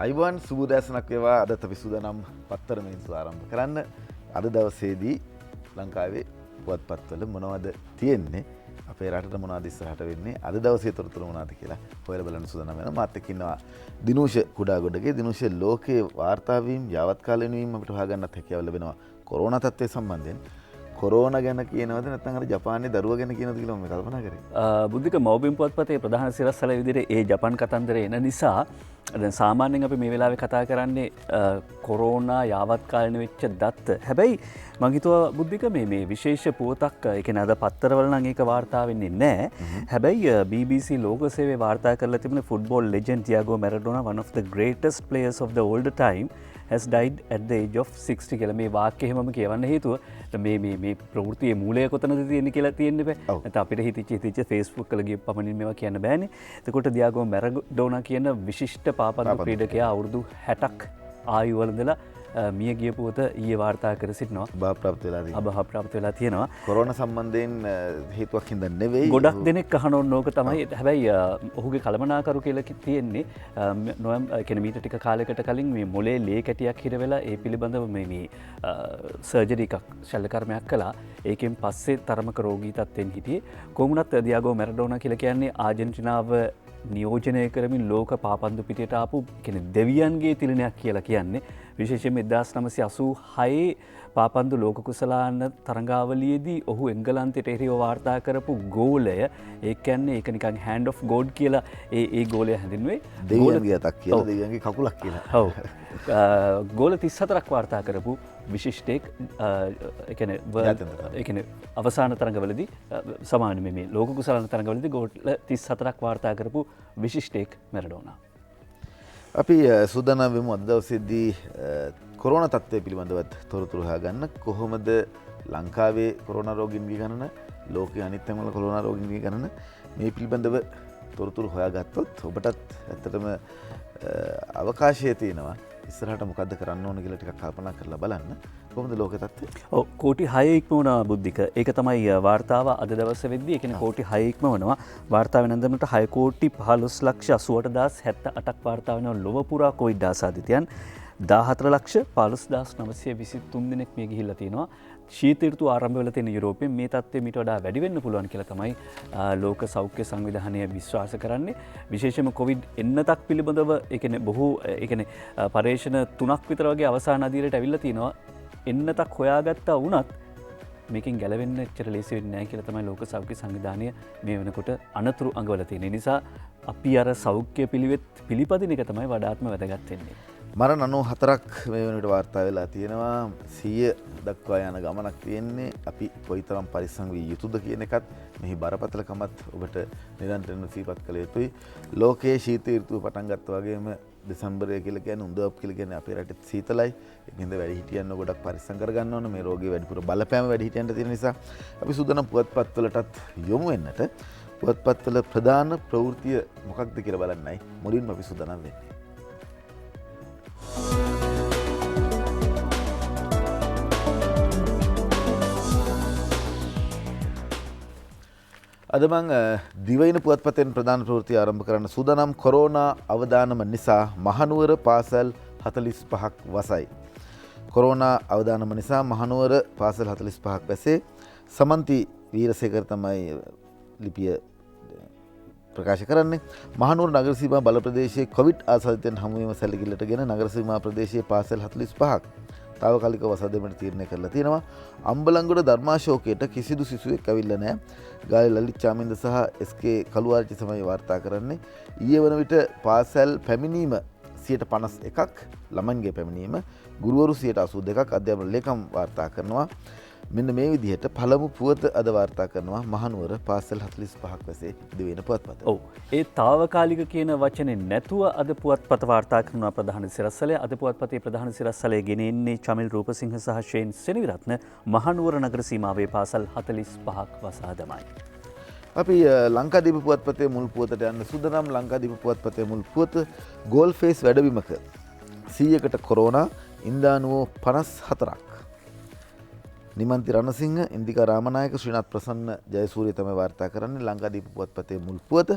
අයිබෝන් සුබෝදෑසනක් වේවා. අදත් අපි සූදානම් පත්තර මිනිත්තු ආරම්භ කරන්න. අද දවසේදී ලංකාවේ පුවත්පත්වල මොනවද තියෙන්නේ, අපේ රටට මොනවද ඉස්සරහට වෙන්නේ, අද දවසේ තොරතුරු මොනවද කියලා හොයලා බලන්න සූදානම් වෙනවා. මාත් එක්ක ඉන්නවා දිනුෂ කුඩාගොඩගේ. දිනුෂ, ලෝකේ වාර්තා වීම, යාවත්කාලීන වීම අපිට හොයාගන්නත් හැකියාව ලැබෙනවා කොරෝනා තත්ත්වය සම්බන්ධයෙන්. කොරෝනා ගැන කියනවද නැත්නම් අර ජපානයේ දරුවා ගැන කියනවද කියලා මම කල්පනා කරේ. බුද්ධික මව්බිම් පුවත්පතේ ප්‍රධාන සිරස්වල විදිහට ඒ ජපාන් කතන්දරය එන නිසා දැන් සාමාන්‍යයෙන් අපි මේ වෙලාවේ කතා කරන්නේ කොරෝනා යාවත්කාලීන වෙච්ච දත්ත. හැබැයි මම හිතුවා බුද්ධික මේ විශේෂ පුවතක්, ඒ කියන්නේ අද පත්තරවල නම් ඒක වාර්තා වෙන්නේ නැහැ. හැබැයි BBC ලෝක සේවයේ වාර්තා කරලා තිබුණ football legend Diego Maradona, one of the greatest players of the older time, has died at the age of 60 කියලා මේ වාක්‍යය එහෙමම කියවන්න හේතුව මේ ප්‍රවෘත්තියේ මූලය කොතනද තියෙන්නේ කියලා තියෙන්න බෑ. නැත්නම් අපිට හිතිච්ච Facebook වල ගිය පමණින් මේවා කියන්න බෑනේ. එතකොට ඩියාගෝ මැරඩෝනා කියන විශිෂ්ට පාපන්දු ක්‍රීඩකයා අවුරුදු 60ක් ආයු වලදලා මිය ගිය පුවත ඊයේ වාර්තා කර සිටිනවා. අභාප්‍රාප්ත වෙලා තියෙනවා. කොරෝනා සම්බන්ධයෙන් හේතුවක් හින්දා නෙවෙයි. ගොඩක් දෙනෙක් අහන ඕක තමයි. හැබැයි ඔහුගේ කළමනාකරු කියලා තියෙන්නේ මීට ටික කාලයකට කලින් මේ මොලේ ලේ කැටියක් හිර වෙලා ඒ පිළිබඳව මේ සර්ජරි එකක්, ශල්‍ය කර්මයක් කළා. ඒකෙන් පස්සේ තරමක රෝගී තත්ත්වෙන් හිටියේ. කොහොමුණත් ඩියාගෝ මැරඩෝනා කියලා කියන්නේ ආජන්ටිනාව නියෝජනය කරමින් ලෝක පාපන්දු පිටියට ආපු දෙවියන්ගේ තිලනයක් කියලා කියන්නේ. විශේෂයෙන්ම 1986 පාපන්දු ලෝක කුසලාන තරඟාවලියේදී ඔහු එංගලන්තයට එරෙහිව වාර්තා කරපු ගෝලය, ඒ කියන්නේ ඒක නිකන් hand of god කියලා ඒ ගෝලය හැඳින්වෙයි. දෙවියන්ගේ අතක් කියලා, දෙවියන්ගේ කකුලක් කියලා. ඔව්. ගෝල 34ක් වාර්තා කරපු විශිෂ්ටයෙක්, ඒ කියන්නේ අවසාන තරඟවලදී සමාන මේ ලෝක කුසලාන තරඟවලදී ගෝල 34ක් වාර්තා කරපු විශිෂ්ටයෙක් මැරඩෝනා. අපි සූදානම් වෙමු අද දවසේදී කොරෝනා තත්ත්වය පිළිබඳව තොරතුරු හොයාගන්න. කොහොමද ලංකාවේ කොරෝනා රෝගීන්ගේ ගණන, ලෝකයේ අනිත් තැන්වල කොරෝනා රෝගීන්ගේ ගණන, මේ පිළිබඳව තොරතුරු හොයාගත්තොත් ඔබටත් ඇත්තටම අවකාශය තියෙනවා ඉස්සරහට මොකද්ද කරන්න ඕන කියලා ටිකක් කල්පනා කරලා බලන්න. කොහොමද ලෝක තත්ත්වය? ඔව්, කෝටි 6 ඉක්මවනවා බුද්ධික. ඒක තමයි වාර්තාව අද දවස වෙද්දී. ඒ කියන්නේ කෝටි 6 ඉක්මවනවා. වාර්තාව වෙනඳමට 6 කෝටි 15,88,078ක් වාර්තා වෙනවා ලොව පුරා කොවිඩ් ආසාදිතයන්. 14,15,923 දෙනෙක් මේ ගිහිල්ලා තියෙනවා. ශීත ඍතු ආරම්භ වෙලා තියෙන යුරෝපයේ මේ තත්ත්වය මීට වඩා වැඩි වෙන්න පුළුවන් කියලා තමයි ලෝක සෞඛ්‍ය සංවිධානය විශ්වාස කරන්නේ. විශේෂයෙන්ම කොවිඩ් එන්නතක් පිළිබඳව ඒ කියන්නේ බොහෝ පරීක්ෂණ 3ක් විතර වගේ අවසාන අදියරට ඇවිල්ලා තිනවා. එන්නතක් හොයාගත්තා වුණත් මේකෙන් ගැලවෙන්න එච්චර ලේසි වෙන්නේ නැහැ කියලා තමයි ලෝක සෞඛ්‍ය සංවිධානය මේ වෙනකොට අනතුරු අඟවලා තියෙන නිසා අපි අර සෞඛ්‍ය පිළිවෙත් පිළිපදින එක තමයි වඩාත්ම වැදගත් වෙන්නේ. මරණ 94ක් මේ වෙනකොට වාර්තා වෙලා තියෙනවා. 100 දක්වා යන ගමනක් තියෙන්නේ. අපි කොයිතරම් පරිස්සම් විය යුතුද කියන එකත් මෙහි බරපතලකමත් ඔබට නිරන්තරව සිහිපත් කළ යුතුයි. ලෝකයේ ශීත ඍතුව පටන් ගත්තා වගේම දෙසැම්බරය කියලා කියන්නේ උඳවප් කියලා කියන්නේ අපේ රටේ සීතලයි. ඒකින්ද වැඩිහිටියන් ගොඩක් පරිස්සම් කරගන්න ඕන. මේ රෝගේ වැඩිපුර බලපෑම වැඩිහිටියන්ට තියෙන නිසා අපි සූදානම් පුවත්පත්වලටත් යොමු වෙන්නට. පුවත්පත්වල ප්‍රධාන ප්‍රවෘත්තිය මොකක්ද කියලා බලන්නයි මුලින්ම අපි සූදානම් වෙන්නේ. අද මං දිවයින පුවත්පතෙන් ප්‍රධාන ප්‍රවෘත්ති ආරම්භ කරන්න සූදානම්. කොරෝනා අවදානම නිසා මහනුවර පාසල් 45ක් වසයි. කොරෝනා අවදානම නිසා මහනුවර පාසල් 45ක් වැසේ. සමන්ති වීරසේකර තමයි ලිපිය ප්‍රකාශ කරන්නේ. මහනුවර නගර සීමා බල ප්‍රදේශයේ කොවිඩ් ආසාදිතයන් හමුවීම සැලකිල්ලට ගෙන නගර සීමා ප්‍රදේශයේ පාසල් 45ක් තාවකාලික වසා දෙන්නට තීරණය කරලා තියෙනවා. අම්බලන්ගොඩ ධර්මාශෝකයට කිසිදු සිසුවෙක් ඇවිල්ලා නැහැ. ගාලේ ලලිත් චාමින්ද සහ SK කළුආරච්චි තමයි වාර්තා කරන්නේ. ඊයේ වන විට පාසල් පැමිණීම 51ක්, ළමයින්ගේ පැමිණීම ගුරුවරු 82ක්, අධ්‍යාපන ලේකම් වාර්තා කරනවා. මෙන්න මේ විදිහට පළමු පුවත අද වාර්තා කරනවා මහනුවර පාසල් 45ක් වැසේ දිවයින පුවත්පත. ඔව්, ඒ తాවකාලික කියන වචනේ නැතුව අද පුවත්පත වාර්තා කරනවා ප්‍රධාන සිරස්වලය. අද පුවත්පතේ ප්‍රධාන සිරස්වලය ගෙන එන්නේ චමිල් රූපසිංහ සහ ෂේන් සෙනවිරත්න මහනුවර නගර සීමාවේ පාසල් 45ක් වසා දමයි. අපි ලංකාදීප පුවත්පතේ මුල් පුවතට යන්න සූදානම්. ලංකාදීප පුවත්පතේ මුල් පුවත ගෝල් ෆේස් වැඩබිමක 100කට කොරෝනා, ඉන්දානුවෝ 54ක්. නිමන්ති රණසිංහ, ඉන්දිකා රාමනායක, ශ්‍රීනාත් ප්‍රසන්න ජයසූරිය තමයි වාර්තා කරන්නේ. ලංකාදීප පුවත්පතේ මුල් පුවත.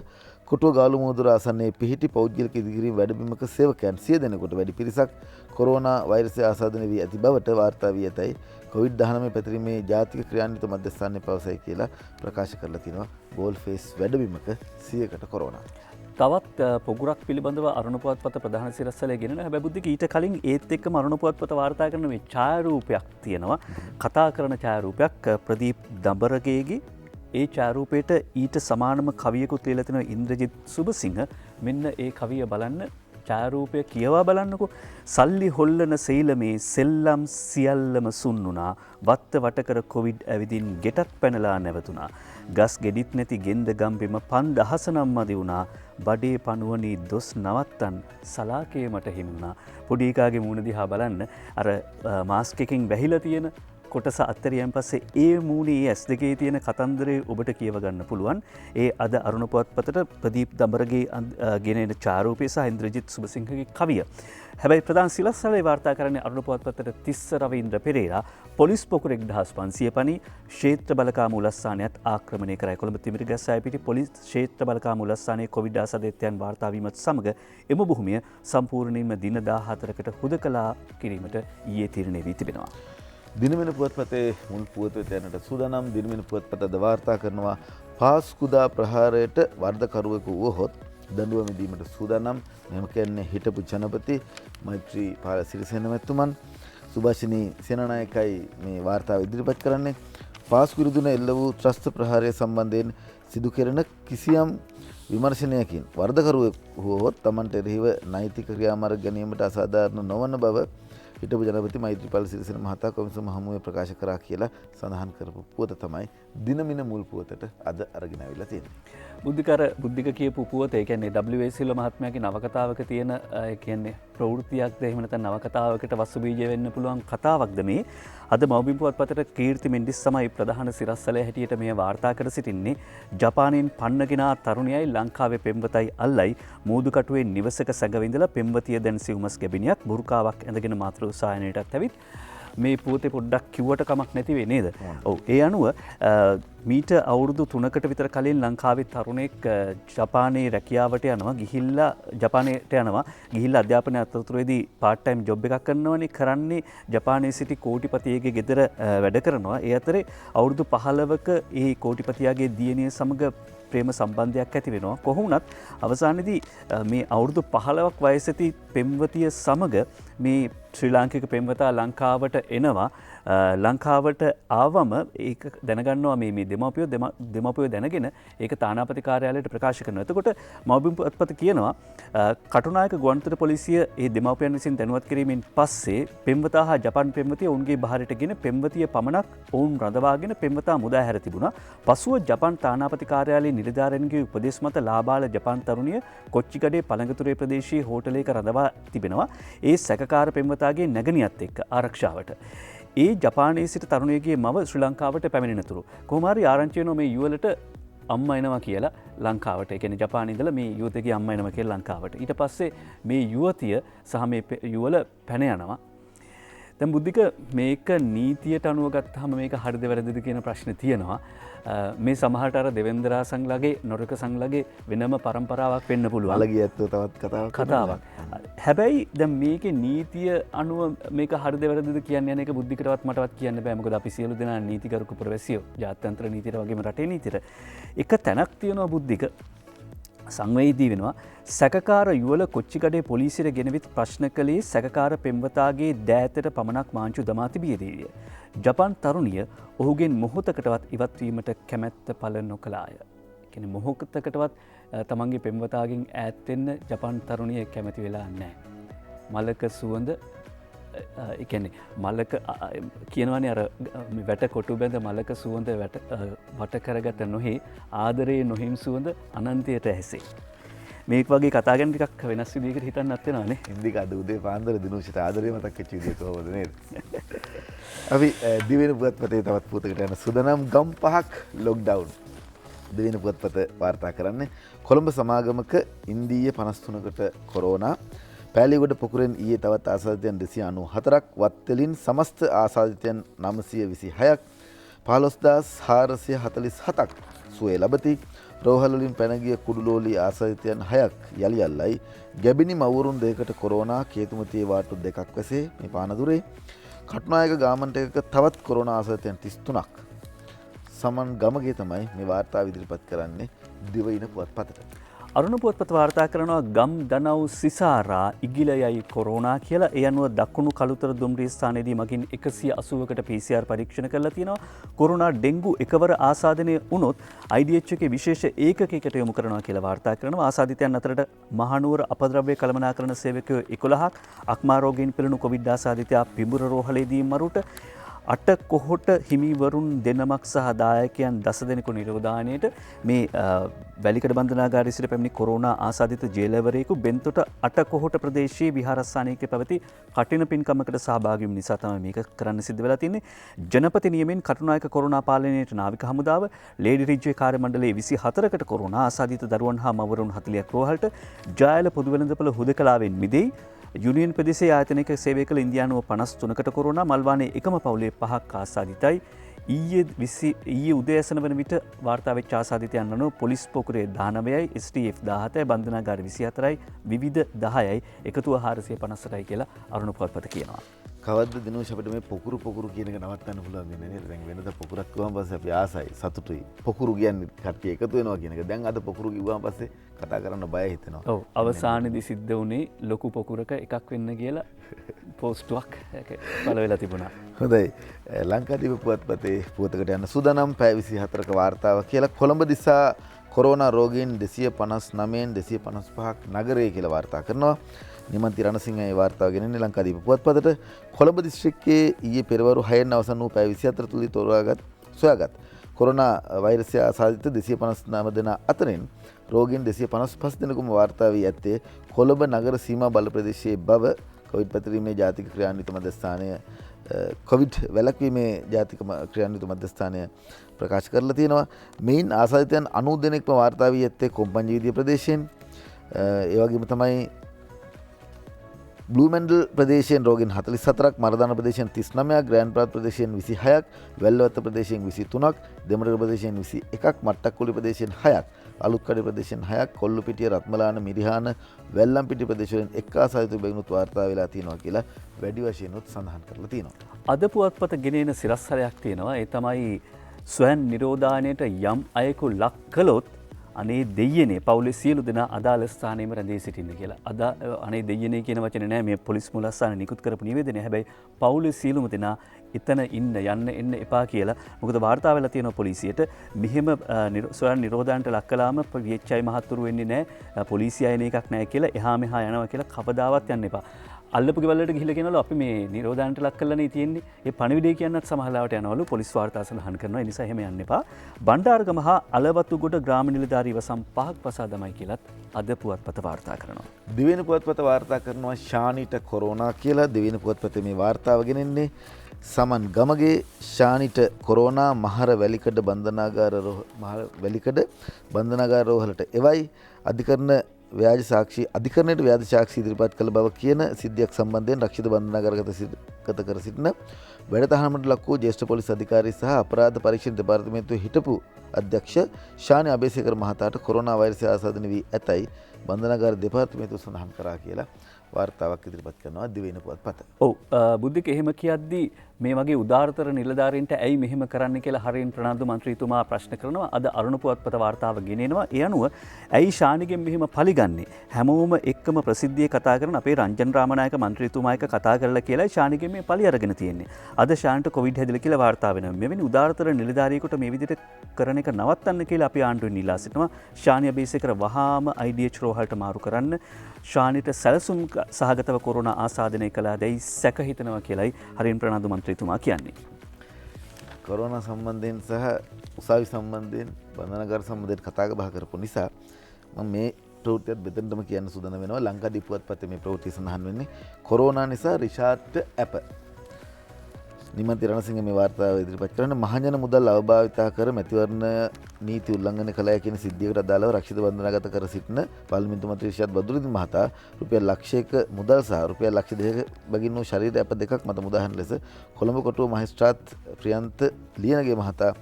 කොටුව ගාලු මුහුදුර ආසන්නයේ පිහිටි පෞද්ගලික ඉදිකිරීම් වැඩබිමක සේවකයන් 100 දෙනෙකුට වැඩි පිරිසක් කොරෝනා වෛරසය ආසාදනය වී ඇති බවට වාර්තා වී ඇතයි COVID-19 පැතිරීමේ ජාතික ක්‍රියාන්විත මධ්‍යස්ථානයේ පවසයි කියලා ප්‍රකාශ කරලා තිනවා. බෝල්ෆේස් වැඩබිමක 100කට කොරෝනා. තවත් පොගුරක් පිළිබඳව අරුණ පුවත්පත ප්‍රධාන සිරස්සලේ ගෙනෙන හැබැයි බුද්ධික ඊට කලින් ඒත් එක්කම අරුණ පුවත්පත වාර්තා කරන මේ ඡායාරූපයක් තියෙනවා. කතා කරන ඡායාරූපයක් ප්‍රදීප් දඹරගේගේ. ඒ ඡායාරූපයට ඊට සමානම කවියකුත් ලියලා තිනවා ඉන්ද්‍රජිත් සුබසිංහ. මෙන්න ඒ කවිය බලන්න. ඡායාරූපය කියවා බලන්නකෝ. සල්ලි හොල්ලන සීලමේ සෙල්ලම් සියල්ලම සුන්නුනා. වත්ත වටකර කොවිඩ් ඇවිදින් ගෙටත් පැනලා නැවතුණා. ගස් ගෙඩිත් නැති ගෙන්ද ගම්බිම 5000 නම් මදි වුණා. බඩේ පණුවනී දොස් නවත්තන් සලාකේ මට හිමුණා. පොඩි එකාගේ මූණ දිහා බලන්න අර මාස්ක් එකකින් වැහිලා තියෙන කොටස අත්තරියන් පස්සේ ඒ මූණේ ඇස් දෙකේ තියෙන කතන්දරේ ඔබට කියව ගන්න පුළුවන්. ඒ අද අරුණ පුවත්පතට ප්‍රදීප් දඹරගේ ගෙනෙන ඡායාරූපය සහ ඉන්ද්‍රජිත් සුබසිංහගේ කවිය. හැබැයි ප්‍රධාන සිරස්තලේ වාර්තා කරන්නේ අරුණ පුවත්පතට තිස්ස රවීන්ද්‍ර පෙරේරා පොලිස් පොකුරෙක් 1500 පනි ක්ෂේත්‍ර බලකා මූලස්ථානයත් ආක්‍රමණය කරයි. කොළඹ තිමිරගස්සාය පිටි පොලිස් ක්ෂේත්‍ර බලකා මූලස්ථානයේ කොවිඩ් ආසාදිතයන් වාර්තා වීමත් සමග එම භූමිය සම්පූර්ණයෙන්ම දින 14කට හුදකලා කිරීමට ඊයේ තීරණය වී තිබෙනවා. දිනමන පුවත්පතේ මුල් පුවත යනට සූදානම්. දිනමන පුවත්පත අද වාර්තා කරනවා පාස්කුදා ප්‍රහාරයට වර්ධකරුවෙකු වුවහොත් දඬුවම දීමට සූදානම්. මෙහෙම කියන්නේ හිටපු ජනපති මෛත්‍රී පාල සිරිසේන මැතිතුමන්. සුභාෂිනී සේනානායකයි මේ වාර්තාව ඉදිරිපත් කරන්නේ. පාස්කු දින එල්ල වූ ත්‍රස්ත ප්‍රහාරය සම්බන්ධයෙන් සිදු කෙරෙන කිසියම් විමර්ශනයකින් වර්ධකරුවෙකු වුවහොත් Tamanට එරෙහිව නෛතික ක්‍රියාමාර්ග ගැනීමට අසාධාරණ නොවන බව හිටපු ජනපති මෛත්‍රීපාල සිරිසේන මහතා කොමිසම හමුවේ ප්‍රකාශ කරා කියලා සඳහන් කරපු පුවත තමයි දිනමින මුල් පුවතට අද අරගෙන ආවිලා තියෙන්නේ. බුද්ධික කියපු පුවත ඒ කියන්නේ W.A. සිල්වා මහත්මයාගේ නවකතාවක තියෙන ඒ කියන්නේ ප්‍රවෘත්තියක්ද එහෙම නැත්නම් නවකතාවකට වස්තු බීජ වෙන්න පුළුවන් කතාවක්ද මේ. අද මව්බිම් පුවත්පතට කීර්ති මෙන්ඩිස් තමයි ප්‍රධාන සිරස්තලයේ හැටියට මේ වාර්තා කර සිටින්නේ. ජපානයෙන් පන්නගෙන තරුණියයි ලංකාවේ පෙම්වතයි අල්ලයි මූදු කටුවේ නිවසක සැඟවිඳලා පෙම්වතිය දැන් සිව්මස් ගැබිනියක් බුරුකාවක් ඇඳගෙන මාතෘ උසායනයටත් ඇවිත් මේ පුවතේ පොඩ්ඩක් කිව්වට කමක් නැති වෙයි නේද? ඔව්. ඒ අනුව මීට අවුරුදු 3කට විතර කලින් ලංකාවේ තරුණෙක් ජපානයේ රැකියාවට යනවා. ගිහිල්ලා ජපානයට යනවා. ගිහිල්ලා අධ්‍යාපනය අතරතුරේදී part time job එකක් කරනවනේ. කරන්නේ ජපානයේ සිටි කෝටිපතියගේ ගෙදර වැඩ කරනවා. ඒ අතරේ අවුරුදු 15ක ඒ කෝටිපතියාගේ දියණිය සමග ප්‍රේම සම්බන්ධයක් ඇති වෙනවා. කොහොමුණත් අවසානයේදී මේ අවුරුදු 15ක් වයසති පෙම්වතිය සමග මේ ශ්‍රී ලාංකික පෙම්වතා ලංකාවට එනවා. ලංකාවට ආවම ඒක දැනගන්නවා මේ දෙමාපියෝ දැනගෙන ඒක තානාපති කාර්යාලයට ප්‍රකාශ කරනවා. එතකොට මව්බිම් පුවත්පත කියනවා කටුනායක ගුවන්තොට පොලිසිය ඒ දෙමාපියන් විසින් දැනුවත් කිරීමෙන් පස්සේ පෙම්වතා හා ජපාන් පෙම්වතිය ඔවුන්ගේ බහරටගෙන පෙම්වතිය පමණක් ඔවුන් රඳවාගෙන පෙම්වතා මුදා හැර තිබුණා. පසුව ජපාන් තානාපති කාර්යාලයේ නිලධාරීන්ගේ උපදෙස් මත ලාබාල ජපාන් තරුණිය කොච්චිකඩේ පළඟතුරේ ප්‍රදේශයේ හෝටලයක රඳවා තිබෙනවා. ඒ සැකකාර පෙම්වතාගේ නැගණියත් එක්ක ආරක්ෂාවට. ඒ ජපානයේ සිට තරුණියගේ මව ශ්‍රී ලංකාවට පැමිණෙනතුරු කොහොම හරි ආරංචි වෙනවා මේ යුවලට අම්මා එනවා කියලා ලංකාවට. ඒ කියන්නේ ජපානයේ ඉඳලා මේ යුවතියගේ අම්මා එනවා කියලා ලංකාවට. ඊට පස්සේ මේ යුවතිය සහ මේ යුවල පැන යනවා. දැන් බුද්ධික මේක නීතියට අනුව ගත්තාම මේක හරිද වැරදිද කියන ප්‍රශ්නේ තියෙනවා. මේ සමහරට අර දෙවෙන්දරා සංඝලගේ නොරක සංඝලගේ වෙනම පරම්පරාවක් වෙන්න පුළුවන්. අලගිය ඇත්තෝ තවත් කතාවක්. හැබැයි දැන් මේකේ නීතිය අනුව මේක හරිද වැරදිද කියන්නේ යන එක බුද්ධිකටවත් මටවත් කියන්න බෑ. මොකද අපි සියලු දෙනා නීතිගරුක පුරවැසියෝ. ජාත්‍යන්තර නීතියට වගේම රටේ නීතියට. එක තැනක් තියෙනවා බුද්ධික සංවේදී වෙනවා. සැකකාර යුවල කොච්චිකඩේ පොලිසියට ගෙනවිත් ප්‍රශ්න කළේ සැකකාර පෙම්වතාගේ දෑතට පමණක් මාංචු දමා තිබියදීය. ජපාන් තරුණිය ඔහුගෙන් මොහොතකටවත් ඉවත්වීමට කැමැත්ත පළ නොකළාය. කියන්නේ මොහොතකටවත් තමන්ගේ පෙම්වතාගෙන් ඈත් වෙන්න ජපාන් තරුණිය කැමති වෙලා නැහැ. මලක සුවඳ ඒ කියන්නේ මලක කියනවානේ අර වැට කොටු බැඳ මලක සුවඳ වට කරගත නොහි ආදරයේ නොහිම් සුවඳ අනන්තයට ඇසේ. මේක වගේ කතා ගැන ටිකක් වෙනස් විදිහකට හිතන්නත් වෙනවානේ. ඉන්දික අද උදේ පාන්දර දිනුෂිත ආදරේ මතක් වෙච්ච විදිහ කොහොමද නේද? අපි දිවෙන පුවත්පතේ තවත් පුවතකට යන සුදනම් ගම් 5ක් ලොක්ඩවුන්. දිවෙන පුවත්පත වාර්තා කරන්නේ කොළඹ සමාගමක ඉන්දීය 53කට කොරෝනා පෑලිගොඩ පොකුරෙන් ඊයේ තවත් ආසාදිතයන් 294ක්, වත්තලින් සමස්ත ආසාදිතයන් 926ක්, 15447ක් සුවය ලබති. රෝහල වලින් පැනගිය කුඩුලෝලි ආසාදිතයන් 6ක් යලි අල්ලයි. ගැබිනි මව්වරුන් දෙකකට කොරෝනා, කේතුමතියේ වාට්ටු 2ක් වැසේ මේ පානදුරේ. කටුනායක ගාමන්ට් එකක තවත් කොරෝනා ආසාදිතයන් 33ක්. සමන් ගමගේ තමයි මේ වාර්තාව ඉදිරිපත් කරන්නේ දිවයින පුවත්පතට. අරුණ පුවත්පත වාර්තා කරනවා ගම් දනව් සිසාරා ඉගිලයයි කොරෝනා කියලා. ඒ අනුව දකුණු කළුතර දුම්රිය ස්ථානයේදී මගින් 180කට PCR පරීක්ෂණ කරලා තියෙනවා. කොරෝනා ඩෙන්ගු එකවර ආසාදනය වුණොත් IDH එකේ විශේෂ ඒකකයකට යොමු කරනවා කියලා වාර්තා කරනවා. ආසාදිතයන් අතරට මහනුවර අපද්‍රව්‍ය කළමනාකරණ සේවකයෝ 11ක්, අක්මා රෝගයෙන් පෙළෙනු කොවිඩ් ආසාදිතයා පිඹුර රෝහලේදී මරුට, 8 කොහොට හිමිවරුන් දෙනමක් සහ දායකයන් 10 දෙනෙකු නිරෝධානයට මේ වැලිකඩ බන්ධනාගාරයේ සිට පැමිණි කොරෝනා ආසාදිත ජේලවරයෙකු බෙන්තොට 8 කොහොට ප්‍රදේශයේ විහාරස්ථානයක පැවති කටින පින්කමකට සහභාගී වීම නිසා තමයි මේක කරන්න සිද්ධ වෙලා තියෙන්නේ. ජනපති නියමෙන් කටුනායක කොරෝනා පාලනයට නාවික හමුදාව, ලේඩි රිජ්වේ කාර්ය මණ්ඩලයේ 24කට කොරෝනා ආසාදිත දරුවන් හා මවරුන් 40ක් රෝහලට, ජායල පොදු වෙළඳපොළ හුදකලාවෙන් මිදෙයි. යුනියන් ප්‍රදේශයේ ආයතනික සේවය කළ ඉන්දියානුව 53කට කොරෝනා, මල්වානේ එකම පවුලේ 5ක් ආසාදිතයි. ඊයේ උදෑසන වන විට වාර්තා වෙච්ච ආසාදිතයන් අනුව පොලිස් පොකුරේ 19යි, STF 17යි, බන්ධනාගාර 24යි, විවිධ 10යි, එකතුව 458යි කියලා අරුණ පුවත්පත කියනවා. කවද්ද දිනෝෂ අපිට මේ පොකුරු කියන එක නවත්තන්න පුළුවන් වෙන්නේ නේද? දැන් වෙනද පොකුරක් කිව්වම පස්සේ අපි ආසයි, සතුටුයි. පොකුරු කියන්නේ කට්ටිය එකතු වෙනවා කියන එක. දැන් අද පොකුරු කිව්වම පස්සේ කතා කරන්න බය හිතෙනවා. ඔව්, අවසානයේදී සිද්ධ වුණේ ලොකු පොකුරක එකක් වෙන්න කියලා පෝස්ටුවක් පළ වෙලා තිබුණා. හොඳයි. ලංකාදීප පුවත්පතේ පුවතකට යන සූදානම් පැය 24ක වාර්තාව කියලා කොළඹ දිසා කොරෝනා රෝගීන් 259න් 255ක් නගරයේ කියලා වාර්තා කරනවා. නිමන්ති රණසිංහ ඒ වාර්තාව ගෙනන්නේ ලංකාදීප පුවත්පතට. කොළඹ දිස්ත්‍රික්කයේ ඊයේ පෙරවරු 6න් අවසන් වූ පැය 24 තුලදී සොයාගත් කොරෝනා වෛරසය ආසාදිත 259 දෙනා අතරින් රෝගීන් 255 දෙනෙකුම වාර්තා වී ඇත්තේ කොළඹ නගර සීමා බල ප්‍රදේශයේ බව කොවිඩ් පැතිරීමේ ජාතික ක්‍රියාන්විත මධ්‍යස්ථානය කොවිඩ් වැළැක්වීමේ ජාතික ක්‍රියාන්විත මධ්‍යස්ථානය ප්‍රකාශ කරලා තියෙනවා. මෙයින් ආසාදිතයන් 90 දෙනෙක්ම වාර්තා වී ඇත්තේ කොම්පඤ්ඤ විදිය ප්‍රදේශයෙන්. ඒ වගේම තමයි බ්ලූමැන්ඩල් ප්‍රදේශයෙන් රෝගීන් 44ක්, මරදාන ප්‍රදේශයෙන් 39ක්, ග්‍රෑන්ඩ් පාත් ප්‍රදේශයෙන් 26ක්, වැල්ලවත්ත ප්‍රදේශයෙන් 23ක්, දෙමළ ප්‍රදේශයෙන් 21ක්, මට්ටක්කුලි ප්‍රදේශයෙන් 6ක්, අලුත්කඩ ප්‍රදේශයෙන් 6ක්, කොල්ලුපිටිය, රත්මලාන, මිරිහාන, වැල්ලම්පිටිය ප්‍රදේශවලින් එක් ආසාදිත බැවිනුත් වාර්තා වෙලා තියෙනවා කියලා වැඩි වශයෙන් උත් සඳහන් කරලා තියෙනවා. අද පුවත්පත ගෙනෙන සිරස්වරයක් තියෙනවා. ඒ තමයි ස්වයන් නිරෝධානයට යම් අයෙකු ලක් කළොත් අනේ දෙයියනේ පවුලේ සියලු දෙනා අදාළ ස්ථානයේම රැඳී සිටින්න කියලා. අනේ දෙයියනේ කියන වචනේ නෑ මේ පොලිස් මුලස්ථාන නිකුත් කරපු නිවේදනය. හැබැයි පවුලේ සියලුම දෙනා එතන යන්න එන්න එපා කියලා. මොකද වාර්තා වෙලා තියෙනවා පොලිසියට මෙහෙම ස්වයන් නිරෝධානයට ලක් කළාම PHI මහත්තුරු වෙන්නේ නෑ, පොලිසිය අයන එකක් නෑ කියලා එහා මෙහා යනවා කියලා කවදාවත් යන්න එපා. අල්ලපු ගෙවල්ලට ගිහිල්ලා කියනවලු අපි මේ නිරෝධානයට ලක් කරලානේ තියෙන්නේ. ඒ පණිවිඩය කියන්නත් සමහරවට යනවලු. පොලිස් වාර්තා සඳහන් කරනවා. ඒ නිසා එහෙම යන්න එපා. බණ්ඩාරගම හා අලවතුගොඩ ග්‍රාම නිලධාරී වසම් 5ක් පසා දමයි කියලත් අද පුවත්පත වාර්තා කරනවා. දිවෙන පුවත්පත වාර්තා කරනවා ශානිට කොරෝනා කියලා. දිවෙන පුවත්පතේ මේ වාර්තාව ගෙනෙන්නේ සමන් ගමගේ ශානිට කොරෝනා මහර වැලිකඩ බන්ධනාගාර රෝහලට එවයි අධිකරණයට ව්‍යාජ සාක්ෂි ඉදිරිපත් කළ බව කියන සිද්ධියක් සම්බන්ධයෙන් රක්ෂිත බන්ධනාගාරගත කර සිටින වැඩතහනමට ලක් වූ ජ්‍යෙෂ්ඨ පොලිස් අධිකාරී සහ අපරාධ පරීක්ෂණ දෙපාර්තමේන්තුවේ හිටපු අධ්‍යක්ෂ ශානි අබේසේකර මහතාට කොරෝනා වෛරසය ආසාදනය වී ඇතයි බන්ධනාගාර දෙපාර්තමේන්තුව සඳහන් කරා කියලා වාර්තාවක් ඉදිරිපත් කරනවා දිවයින පුවත්පත. ඔව්, බුද්ධික එහෙම කියද්දී මේ වගේ උදාරතර නිලධාරීන්ට ඇයි මෙහෙම කරන්න කියලා හරින් ප්‍රනාන්දු මන්ත්‍රීතුමා ප්‍රශ්න කරනවා. අද අරුණ පුවත්පත වාර්තාව ගෙනෙනවා. ඒ අනුව ඇයි ශානිගෙන් මෙහෙම පලිගන්නේ? හැමෝම එක්කම ප්‍රසිද්ධියේ කතා කරන අපේ රංජන් රාමනායක මන්ත්‍රීතුමා එක්ක කතා කරලා කියලා ශානිගෙන් මේ පලි අරගෙන තියෙන්නේ. අද ශාන්ට කොවිඩ් හැදිලා කියලා වාර්තා වෙනවා. මෙවැනි උදාරතර නිලධාරියෙකුට මේ විදිහට කරන එක නවත්තන්න කියලා අපි ආණ්ඩුවෙන් ඉල්ලා සිටිනවා. ශානි අබේසේකර වහාම IDH රෝහලට මාරු කරන්න. ශානිට සැලසුම් සහගතව කොරෝනා ආසාදනය කළා දැයි සැක හිතනවා කියලයි හරින් ප්‍රනාන්දු මන්ත්‍රීතුමා කියන්නේ. කොරෝනා සම්බන්ධයෙන් සහ උසාවි සම්බන්ධයෙන් බන්ධනාගාර සම්බන්ධයෙන් කතා බහ කරපු නිසා මම මේ ප්‍රවෘත්තියත් බෙදෙන්නම කියන්න සූදානම් වෙනවා. ලංකාදීප පුවත්පතේ මේ ප්‍රවෘත්තිය සඳහන් වෙන්නේ කොරෝනා නිසා රිෂාඩ්ට ඇප නිමන්ති රණසිංහ මේ වාර්තාව ඉදිරිපත් කරන මහජන මුදල් අවභාවිතා කර මැතිවරණ නීති උල්ලංඝනය කළයි කියන සිද්ධියකට අදාළව රක්ෂිත බන්ධනාගත කර සිටින පාර්ලිමේන්තු මන්ත්‍රී රිෂාඩ් බදුරුදීන් මහතා රුපියල් ලක්ෂයක මුදල් සහ රුපියල් ලක්ෂ 2ක බගින් වූ ශරීර ඇප දෙකක් මත මුදාහන ලෙස කොළඹ කොටුව මහේස්ත්‍රාත් ප්‍රියන්ත ලියනගේ මහතා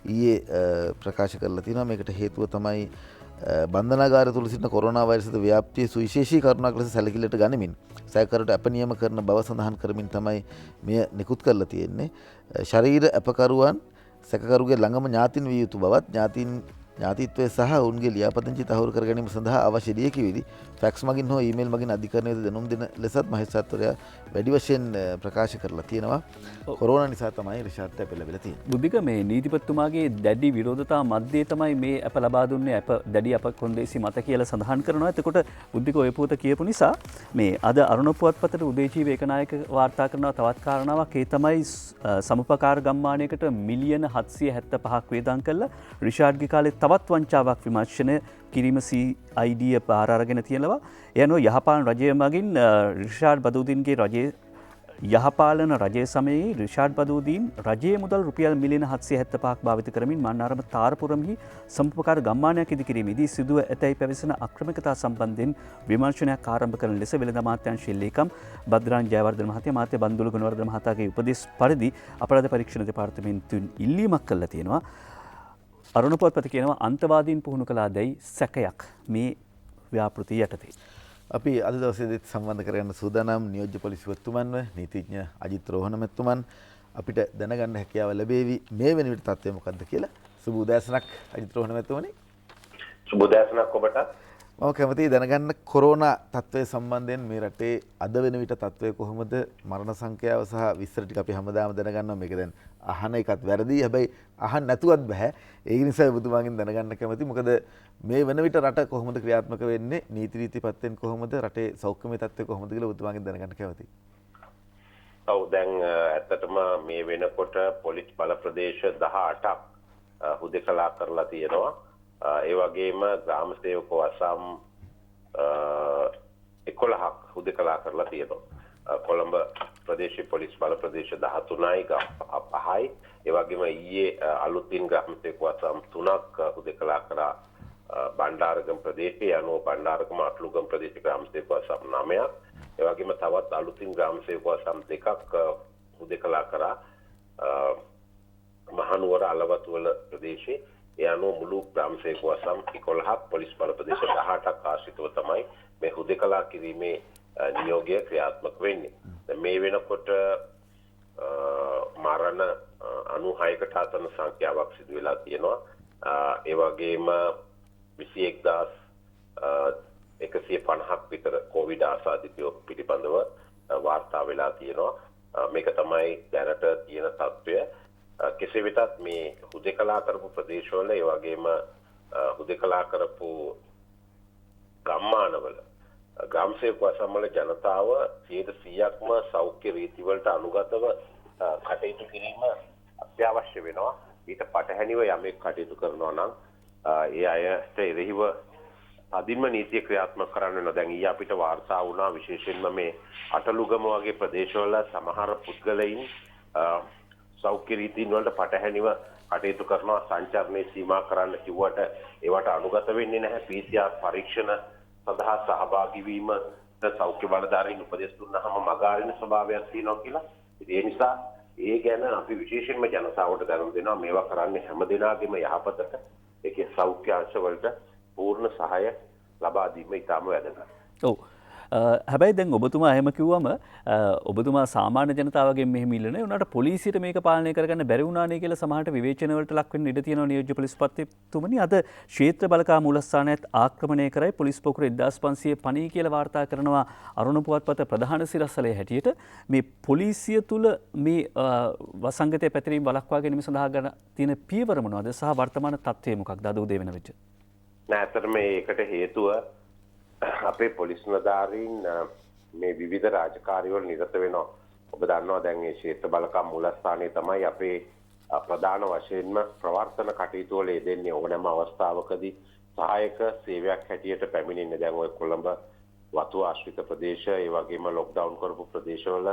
ඊයේ ප්‍රකාශ කරලා තිනවා. මේකට හේතුව තමයි බන්ධනාගාර තුළ සිටින කොරෝනා වෛරසද ව්‍යාප්තිය සුවිශේෂී කරුණක් ලෙස සැලකිල්ලට ගනිමින් සැකකරුට අප නියම කරන බව සඳහන් කරමින් තමයි මෙය නිකුත් කරලා තියෙන්නේ. ශරීර අපකරුවන් සැකකරුගේ ළඟම ඥාතින් විය යුතු බවත් ඥාතිත්වය සහ ඔවුන්ගේ ලියාපදිංචි තහවුරු කර ගැනීම සඳහා අවශ්‍ය ලියකියවිලි ෆැක්ස් මගින් හෝ ඊමේල් මගින් අධිකරණයට දැනුම් දෙන ලෙසත් මහේස්ත්‍රාත්වරයා වැඩි වශයෙන් ප්‍රකාශ කරලා තියෙනවා. කොරෝනා නිසා තමයි රිෂාඩ්ට අප ලැබිලා තියෙන්නේ. බුද්ධික මේ නීතිපතිතුමාගේ දැඩි විරෝධතා මැද්දේ තමයි මේ අප ලබා දුන්නේ අප දැඩි අප කොන්දේසි මත කියලා සඳහන් කරනවා. එතකොට බුද්ධික ඔය පොත කියපු නිසා මේ අද අරුණ පුවත්පතට උදේජීව ඒකනායක වාර්තා කරනවා තවත් කාරණාවක්. ඒ තමයි සමුපකාර ගම්මානයකට මිලියන 775ක් වේදම් කළා රිෂාඩ්ගේ කාලේ තවත් වංචාවක් විමර්ශනය කිරීම CID පාර අරගෙන තියෙනවා. ඒ අනුව යහපාලන රජය මගින් රිෂාඩ් බදූදීන්ගේ රජයේ යහපාලන රජය සමයේ රිෂාඩ් බදූදීන් රජයේ මුදල් රුපියල් මිලියන 775ක් භාවිත කරමින් මන්නාරම තාරපුරම්හි සම්පකාර ගම්මානයක් ඉදිකිරීමේදී සිදුව ඇතැයි පැවසෙන අක්‍රමිකතා සම්බන්ධයෙන් විමර්ශනයක් ආරම්භ කරන ලෙස වෙළඳ අමාත්‍යාංශයේ ලේකම් බද්රාන් ජයවර්ධන මහතා මාත්‍ය බන්දුල ගුණවර්ධන මහතාගේ උපදෙස් පරිදි අපරාධ පරීක්ෂණ දෙපාර්තමේන්තුවෙන් ඉල්ලීමක් කළා තියෙනවා. අරුණ පුවත්පත කියනවා අන්තවාදීන් පුහුණු කළා දැයි සැකයක් මේ ව්‍යාපෘතිය යටතේ. අපි අද දවසේදීත් සම්බන්ධ කරගන්න සූදානම් නියෝජ්‍ය පොලිසිපතිතුමන්ව නීතිඥ අජිත් රෝහණ මැතිතුමන් අපිට දැනගන්න හැකියාව ලැබේවි මේ වෙන විට තත්ත්වය මොකක්ද කියලා. සුබ උදෑසනක් අජිත් රෝහණ මැතිතුමනි. සුබ උදෑසනක් ඔබට. මම කැමතියි දැනගන්න කොරෝනා තත්ත්වය සම්බන්ධයෙන් මේ රටේ අද වෙන විට තත්ත්වය කොහොමද? මරණ සංඛ්‍යාව සහ විස්තර ටික අපි හැමදාම දැනගන්නවා. මේක දැන් අහන එකත් වැරදි. හැබැයි අහන්න නැතුවත් බෑ. ඒ නිසා ඔබතුමාගෙන් දැනගන්න කැමතියි. මොකද මේ වෙන විට රට කොහොමද ක්‍රියාත්මක වෙන්නේ? නීති රීති පැත්තෙන් කොහොමද? රටේ සෞඛ්‍යමය තත්ත්වය කොහොමද කියලා ඔබතුමාගෙන් දැනගන්න කැමතියි. ඔව් දැන් ඇත්තටම මේ වෙනකොට පොලිස් බල ප්‍රදේශ 18ක් හුදෙකලා කරලා තියෙනවා. ඒ වගේම ග්‍රාම සේවකව අසම් 11ක් හුදෙකලා කරලා තියෙනවා. කොළඹ ප්‍රදේශීය පොලිස් බල ප්‍රදේශ 13යි ගම් 5යි. ඒ වගේම ඊයේ අලුතින් ග්‍රාම සේවකව අසම් 3ක් හුදෙකලා කරා බණ්ඩාරගම ප්‍රදේශයේ අනුව බණ්ඩාරගම අටලුගම ප්‍රදේශ ග්‍රාම සේවකව අසම් 9ක්. ඒ වගේම තවත් අලුතින් ග්‍රාම සේවකව අසම් 2ක් හුදෙකලා කරා මහනුවර අලවතුවල ප්‍රදේශයේ. ඒ අනුව මුළු ග්‍රාම සේවක අසම් 11ක් පොලිස් බල ප්‍රදේශ 18ක් ආශ්‍රිතව තමයි මේ හුදෙකලා කිරීමේ නියෝගය ක්‍රියාත්මක වෙන්නේ. මේ වෙනකොට මරණ 96කට ආසන්න සංඛ්‍යාවක් සිදු වෙලා තියෙනවා. ඒ වගේම 21150ක් විතර කොවිඩ් ආසාදිතයෝ පිළිබඳව වාර්තා වෙලා තියෙනවා. මේක තමයි දැනට තියෙන තත්ත්වය. කෙසේ වෙතත් මේ හුදෙකලා කරපු ප්‍රදේශවල ඒ වගේම හුදෙකලා කරපු ගම්මානවල ග්‍රාම සේවක අසම්වල ජනතාව 100%ක්ම සෞඛ්‍ය රීති වලට අනුගතව කටයුතු කිරීම අත්‍යවශ්‍ය වෙනවා. ඊට පටහැනිව යමෙක් කටයුතු කරනවා නම් ඒ අයට එරෙහිව අදින්ම නීතිය ක්‍රියාත්මක කරන්න වෙනවා. දැන් ඊයේ අපිට වාර්තා වුණා විශේෂයෙන්ම මේ අටලුගම වගේ ප්‍රදේශවල සමහර පුද්ගලයින් සෞඛ්‍ය රීතීන් වලට පටහැනිව කටයුතු කරනවා. සංචාරණය සීමා කරන්න කිව්වට ඒවට අනුගත වෙන්නේ නැහැ. PCR පරීක්ෂණ සඳහා සහභාගී වීම සෞඛ්‍ය බලධාරීන් උපදෙස් දුන්නාම මගහරින ස්වභාවයක් තියෙනවා කියලා. ඒ නිසා ඒ ගැන අපි විශේෂයෙන්ම ජනතාවට දැනුම් දෙනවා. මේවා කරන්නේ හැම දිනාගෙම යහපතට. ඒකේ සෞඛ්‍ය අංශවලට පූර්ණ සහාය ලබා දීම ඉතාම වැදගත්. ඔව්. හැබැයි දැන් ඔබතුමා එහෙම කිව්වම ඔබතුමා සාමාන්‍ය ජනතාවගෙන් මෙහෙම ඉල්ලන්නේ උනාට පොලිසියට මේක පාලනය කරගන්න බැරි වුණානේ කියලා සමහරට විවේචන වලට ලක් වෙන්න ඉඩ තියෙනවා නියෝජ්‍ය පොලිස්පතිතුමනි. අද ක්ෂේත්‍ර බලකා මූලස්ථානයත් ආක්‍රමණය කරයි පොලිස් පොකුර 1500 පණී කියලා වාර්තා කරනවා අරුණ පුවත්පත ප්‍රධාන සිරස්තලයේ හැටියට. මේ පොලිසිය තුල මේ වසංගතය පැතිරීම වළක්වා ගැනීම සඳහා ගන්න තියෙන පියවර මොනවද සහ වර්තමාන තත්ත්වය මොකක්ද අද උදේ වෙන විට? නෑ අතරම මේකට හේතුව අපේ පොලිස් නිලධාරීන් මේ විවිධ රාජකාරිවල නිරත වෙනවා. ඔබ දන්නවා දැන් මේ ක්ෂේත්‍ර බලකම් මූලස්ථානයේ තමයි අපේ ප්‍රධාන වශයෙන්ම ප්‍රවර්තන කටයුතු වල යෙදෙන්නේ. ඕනෑම අවස්ථාවකදී සහායක සේවයක් හැටියට පැමිණෙන්නේ. දැන් ඔය කොළඹ වතු ආශ්‍රිත ප්‍රදේශ ඒ වගේම ලොක්ඩවුන් කරපු ප්‍රදේශවල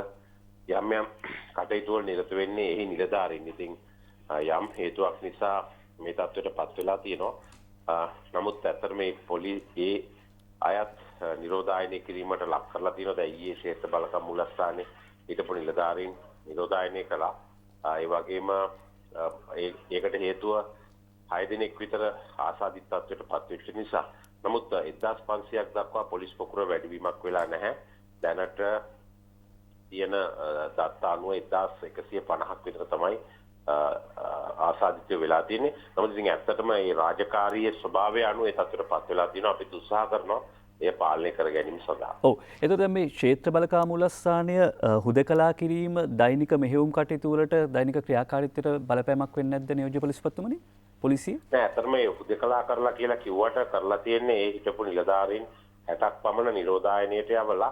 යම් යම් කටයුතු වල නිරත වෙන්නේ එහි නිලධාරීන්. ඉතින් යම් හේතුවක් නිසා මේ තත්ත්වයට පත් වෙලා තියෙනවා. නමුත් ඇත්තට මේ පොලිසිය අයත් නිරෝධායනය කිරීමට ලක් කරලා තියෙනවා. දැන් ඊයේ ක්ෂේත්‍ර බලකම් මූලස්ථානයේ හිටපු නිලධාරීන් නිරෝධායනය කළා. ඒ වගේම ඒකට හේතුව 6 දිනක් විතර ආසාදිත තත්ත්වයට පත් වෙච්ච නිසා. නමුත් 1500ක් දක්වා පොලිස් පොකුර වැඩිවීමක් වෙලා නැහැ. දැනට තියෙන දත්ත අනුව 1150ක් විතර තමයි ආසාදිත වෙලා තියෙන්නේ. නමුත් ඉතින් ඇත්තටම මේ රාජකාරියේ ස්වභාවය අනුව ඒ තත්ත්වයට පත් වෙලා තියෙනවා. අපි උත්සාහ කරනවා එය පාලනය කර ගැනීම සඳහා. ඔව්. එතකොට දැන් මේ ක්ෂේත්‍ර බලකා මූලස්ථානය හුදකලා කිරීම දෛනික මෙහෙයුම් කටයුතු වලට දෛනික ක්‍රියාකාරීත්වයට බලපෑමක් වෙන්නේ නැද්ද නියෝජ්‍ය පොලිස්පතිතුමනි? පොලිසිය? නෑ ඇත්තටම මේ හුදකලා කරලා කියලා කිව්වට කරලා තියෙන්නේ ඒ හිටපු නිලධාරීන් 60ක් පමණ නිරෝධායනයට යවලා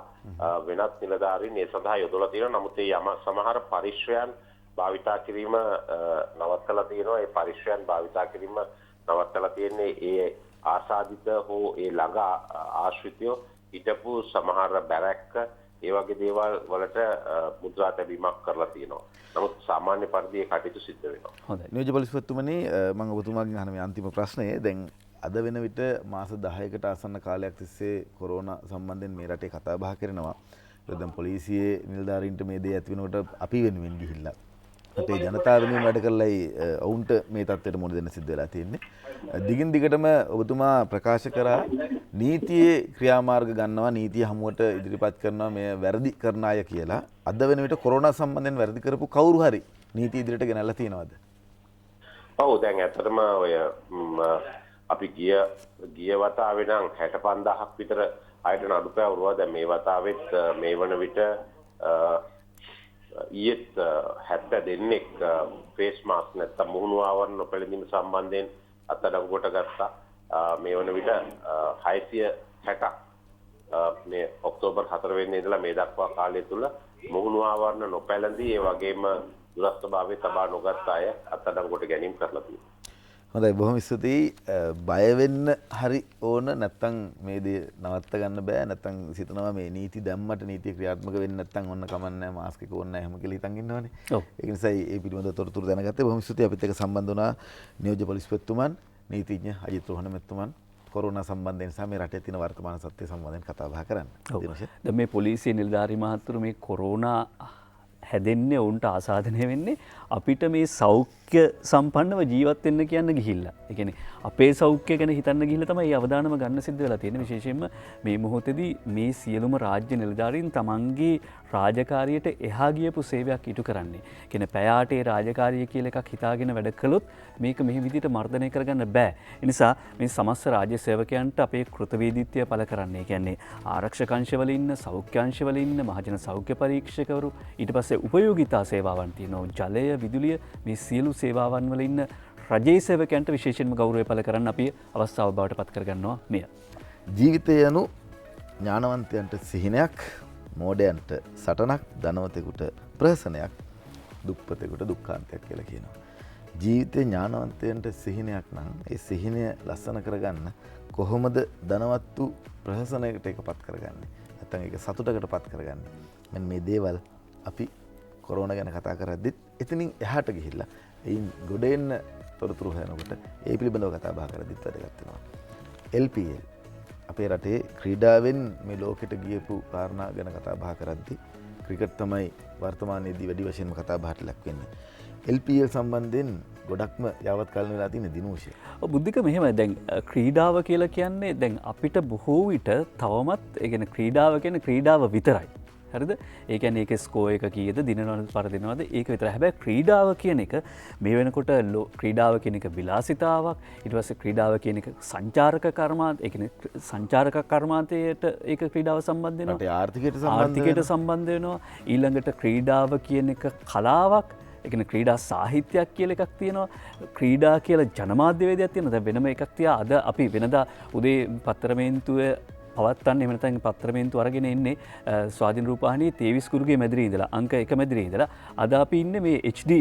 වෙනත් නිලධාරීන් ඒ සඳහා යොදලා තියෙනවා. නමුත් ඒ සමහර පරිශ්‍රයන් භාවිතා කිරීම නවත්තලා තියෙනවා. ඒ පරිශ්‍රයන් භාවිතා කිරීම නවත්තලා තියෙන්නේ ඒ ආසාදිත හෝ ඒ ළඟ ආශ්‍රිතයෝ හිටපු සමහර බැරැක්ක ඒ වගේ දේවල් වලට මුද්‍රා තැබීමක් කරලා තියෙනවා. නමුත් සාමාන්‍ය පරිදි ඒ කටයුතු සිද්ධ වෙනවා. හොඳයි. නියෝජ්‍ය පොලිස්පතිතුමනි මම ඔබතුමාගෙන් අහන මේ අන්තිම ප්‍රශ්නය දැන් අද වෙන විට මාස 10කට ආසන්න කාලයක් තිස්සේ කොරෝනා සම්බන්ධයෙන් මේ රටේ කතා බහ කරනවා. ඒක දැන් පොලිසියේ නිලධාරීන්ට මේ දේ ඇති වෙනකොට අපි වෙනුවෙන් ගිහිල්ලා අපේ ජනතාව වෙනුවෙන් වැඩ කරලායි ඔවුන්ට මේ තත්ත්වයට මුහුණ දෙන්න සිද්ධ වෙලා තියෙන්නේ. දිගින් දිගටම ඔබතුමා ප්‍රකාශ කරා නීතියේ ක්‍රියාමාර්ග ගන්නවා, නීතිය හමුවට ඉදිරිපත් කරනවා මේ වැරදි කරන අය කියලා. අද වෙන විට කොරෝනා සම්බන්ධයෙන් වැරදි කරපු කවුරු හරි නීතිය ඉදිරියට ගෙනල්ලා තියෙනවද? ඔව් දැන් ඇත්තටම ඔය අපි ගිය වතාවේ නම් 65000ක් විතර අයට නඩු පැවරුවා. දැන් මේ වතාවෙත් මේ වන විට ඊයේත් 70 දෙනෙක් ෆේස් මාස්ක් නැත්නම් මුහුණු ආවරණ නොපැළඳීම සම්බන්ධයෙන් අත්අඩංගුවට ගත්තා. මේ වන විට 660ක් මේ ඔක්තෝබර් 4 වෙනිදා ඉඳලා මේ දක්වා කාලය තුල මුහුණු ආවරණ නොපැළඳී ඒ වගේම දුරස්ථභාවයේ තබා නොගත් අය අත්අඩංගුවට ගැනීම කරලා තියෙනවා. හොඳයි බොහොම ස්තුතියි. බය වෙන්න හරි ඕන නැත්තම් මේ දේ නවත්ත ගන්න බෑ නැත්තම් සිතනවා මේ නීති දැම්මට නීතිය ක්‍රියාත්මක වෙන්නේ නැත්තම් ඔන්න කමන්නේ මාස්ක් එක ඕනේ නැහැ එහෙම කියලා හිතන් ඉන්නවනේ. ඒක නිසා ඒ පිළිබඳව තොරතුරු දැනගත්තේ. බොහොම ස්තුතියි අපිත් එක්ක සම්බන්ධ වුණා නියෝජ්‍ය පොලිස්පතිතුමන් නීතිඥ අජිත් රෝහණ මෙතුමන් කොරෝනා සම්බන්ධයෙන් සහ මේ රටේ තියෙන වර්තමාන සත්‍ය සම්බන්ධයෙන් කතා බහ කරන්න. දැන් මේ පොලිසිය නිලධාරි මහත්තුරු මේ කොරෝනා හැදෙන්නේ ඔවුන්ට ආසාදනය වෙන්නේ අපිට මේ සෞඛ්‍ය සම්පන්නව ජීවත් වෙන්න කියන්න ගිහිල්ලා. ඒ කියන්නේ අපේ සෞඛ්‍ය ගැන හිතන්න ගිහිල්ලා තමයි මේ අවධානම ගන්න සිද්ධ වෙලා තියෙන්නේ. විශේෂයෙන්ම මේ මොහොතේදී මේ සියලුම රාජ්‍ය නිලධාරීන් තමන්ගේ රාජකාරියට එහා ගියපු සේවයක් ඉටු කරන්නේ. කියන්නේ පැයාටේ රාජකාරිය කියලා එකක් හිතාගෙන වැඩ කළොත් මේක මෙහි විදිහට මර්ධනය කරගන්න බෑ. ඒ නිසා මේ සමස්ත රාජ්‍ය සේවකයන්ට අපේ කෘතවේදීත්වය පළ කරන්නේ. ඒ කියන්නේ ආරක්ෂක අංශවල ඉන්න, සෞඛ්‍ය අංශවල ඉන්න, මහජන සෞඛ්‍ය පරීක්ෂකවරු, ඊට පස්සේ උපයෝගිතා සේවාවන් තියෙනවා. ජලය, විදුලිය මේ සියලු සේවාවන් වල ඉන්න රජයේ සේවකයන්ට විශේෂයෙන්ම ගෞරවය පළ කරන්න අපි අවස්ථාව බවට පත් කරගන්නවා මෙය. ජීවිතය යනු ඥානවන්තයන්ට සිහිනයක්, මෝඩයන්ට සටනක්, ධනවතෙකුට ප්‍රහසනයක්, දුප්පතෙකුට දුක්ඛාන්තයක් කියලා කියනවා. ජීවිතේ ඥානවන්තයන්ට සිහිනයක් නම් ඒ සිහිනය ලස්සන කරගන්න කොහොමද ධනවත්තු ප්‍රහසනයකට එකපත් කරගන්නේ? නැත්නම් ඒක සතුටකටපත් කරගන්නේ? මෙන්න මේ දේවල් අපි කොරෝනා ගැන කතා කරද්දිත් එතනින් එහාට ගිහිල්ලා එයින් ගොඩ එන්න තොරතුරු හොයනකොට ඒ පිළිබඳව කතා බහ කරද්දිත් වැදගත් වෙනවා. LPL අපේ රටේ ක්‍රීඩාවෙන් මේ ලෝකෙට ගියපු කාරණා ගැන කතා බහ කරද්දි ක්‍රිකට් තමයි වර්තමානයේදී වැඩි වශයෙන්ම කතා බහට ලක් වෙන්නේ. LPL සම්බන්ධයෙන් ගොඩක්ම යාවත් කාලන වෙලා තියෙන දිනෝෂය. බුද්ධික මෙහෙම දැන් ක්‍රීඩාව කියලා කියන්නේ දැන් අපිට බොහෝ විට තවමත් ඒ කියන්නේ ක්‍රීඩාව කියන්නේ ක්‍රීඩාව විතරයි. හරිද? ඒ කියන්නේ ඒකේ ස්කෝර් එක කීයද දිනනවද පරදිනවද ඒක විතරයි. හැබැයි ක්‍රීඩාව කියන එක මේ වෙනකොට ක්‍රීඩාව කියන එක විලාසිතාවක්. ඊට පස්සේ ක්‍රීඩාව කියන එක සංචාරක කර්මාන්ත ඒ කියන්නේ සංචාරක කර්මාන්තයට ඒක ක්‍රීඩාව සම්බන්ධ වෙනවා. රටේ ආර්ථිකයට සම්බන්ධ වෙනවා. ඊළඟට ක්‍රීඩාව කියන එක කලාවක්. ඒ කියන්නේ ක්‍රීඩා සාහිත්‍යයක් කියලා එකක් තියෙනවා. ක්‍රීඩා කියලා ජනමාධ්‍යවේදයක් තියෙනවා. දැන් වෙනම එකක් තියා අද අපි වෙනදා උදේ පත්තරමේන්තුවේ පවත්තන්න එම නැත්නම් පත්‍රමේන්තු අරගෙන එන්නේ ස්වාධීන රූපවාහිනියේ 23 කුරුගේ මැදිරියේ ඉඳලා අංක 1 මැදිරියේ ඉඳලා අද අපි ඉන්නේ මේ HD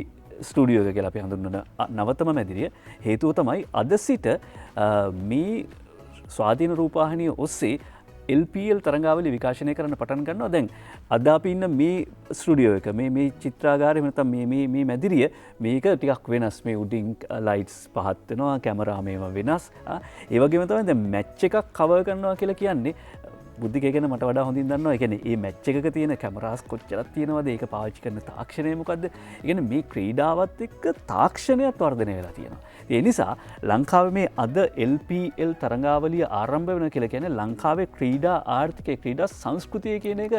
ස්ටුඩියෝ එක කියලා අපි හඳුන්වන නවතම මැදිරිය. හේතුව තමයි අද සිට මේ ස්වාධීන රූපවාහිනිය ඔස්සේ LPL තරංගාවලි විකාශනය කරන්න පටන් ගන්නවා. දැන් අද අපි ඉන්න මේ ස්ටුඩියෝ එක මේ චිත්‍රාගාරය නැත්නම් මේ මැදිරිය මේක ටිකක් වෙනස්. මේ උඩින් ලයිට්ස් පහත් වෙනවා, කැමරා මේවා වෙනස්. ඒ වගේම තමයි දැන් මැච් එකක් කවර් කරනවා කියලා කියන්නේ බුද්ධික ගැන මට වඩා හොඳින් දන්නවා. ඒ කියන්නේ මේ මැච් එකක තියෙන කැමරාස් කොච්චරක් තියෙනවද? ඒක පාවිච්චි කරන තාක්ෂණය මොකද්ද? ඒ කියන්නේ මේ ක්‍රීඩාවත් එක්ක තාක්ෂණයත් වර්ධනය වෙලා තියෙනවා. ඒ නිසා ලංකාවේ මේ අද LPL තරඟාවලිය ආරම්භ වෙන කියලා කියන්නේ ලංකාවේ ක්‍රීඩා ආර්ථිකය, ක්‍රීඩා සංස්කෘතිය කියන එක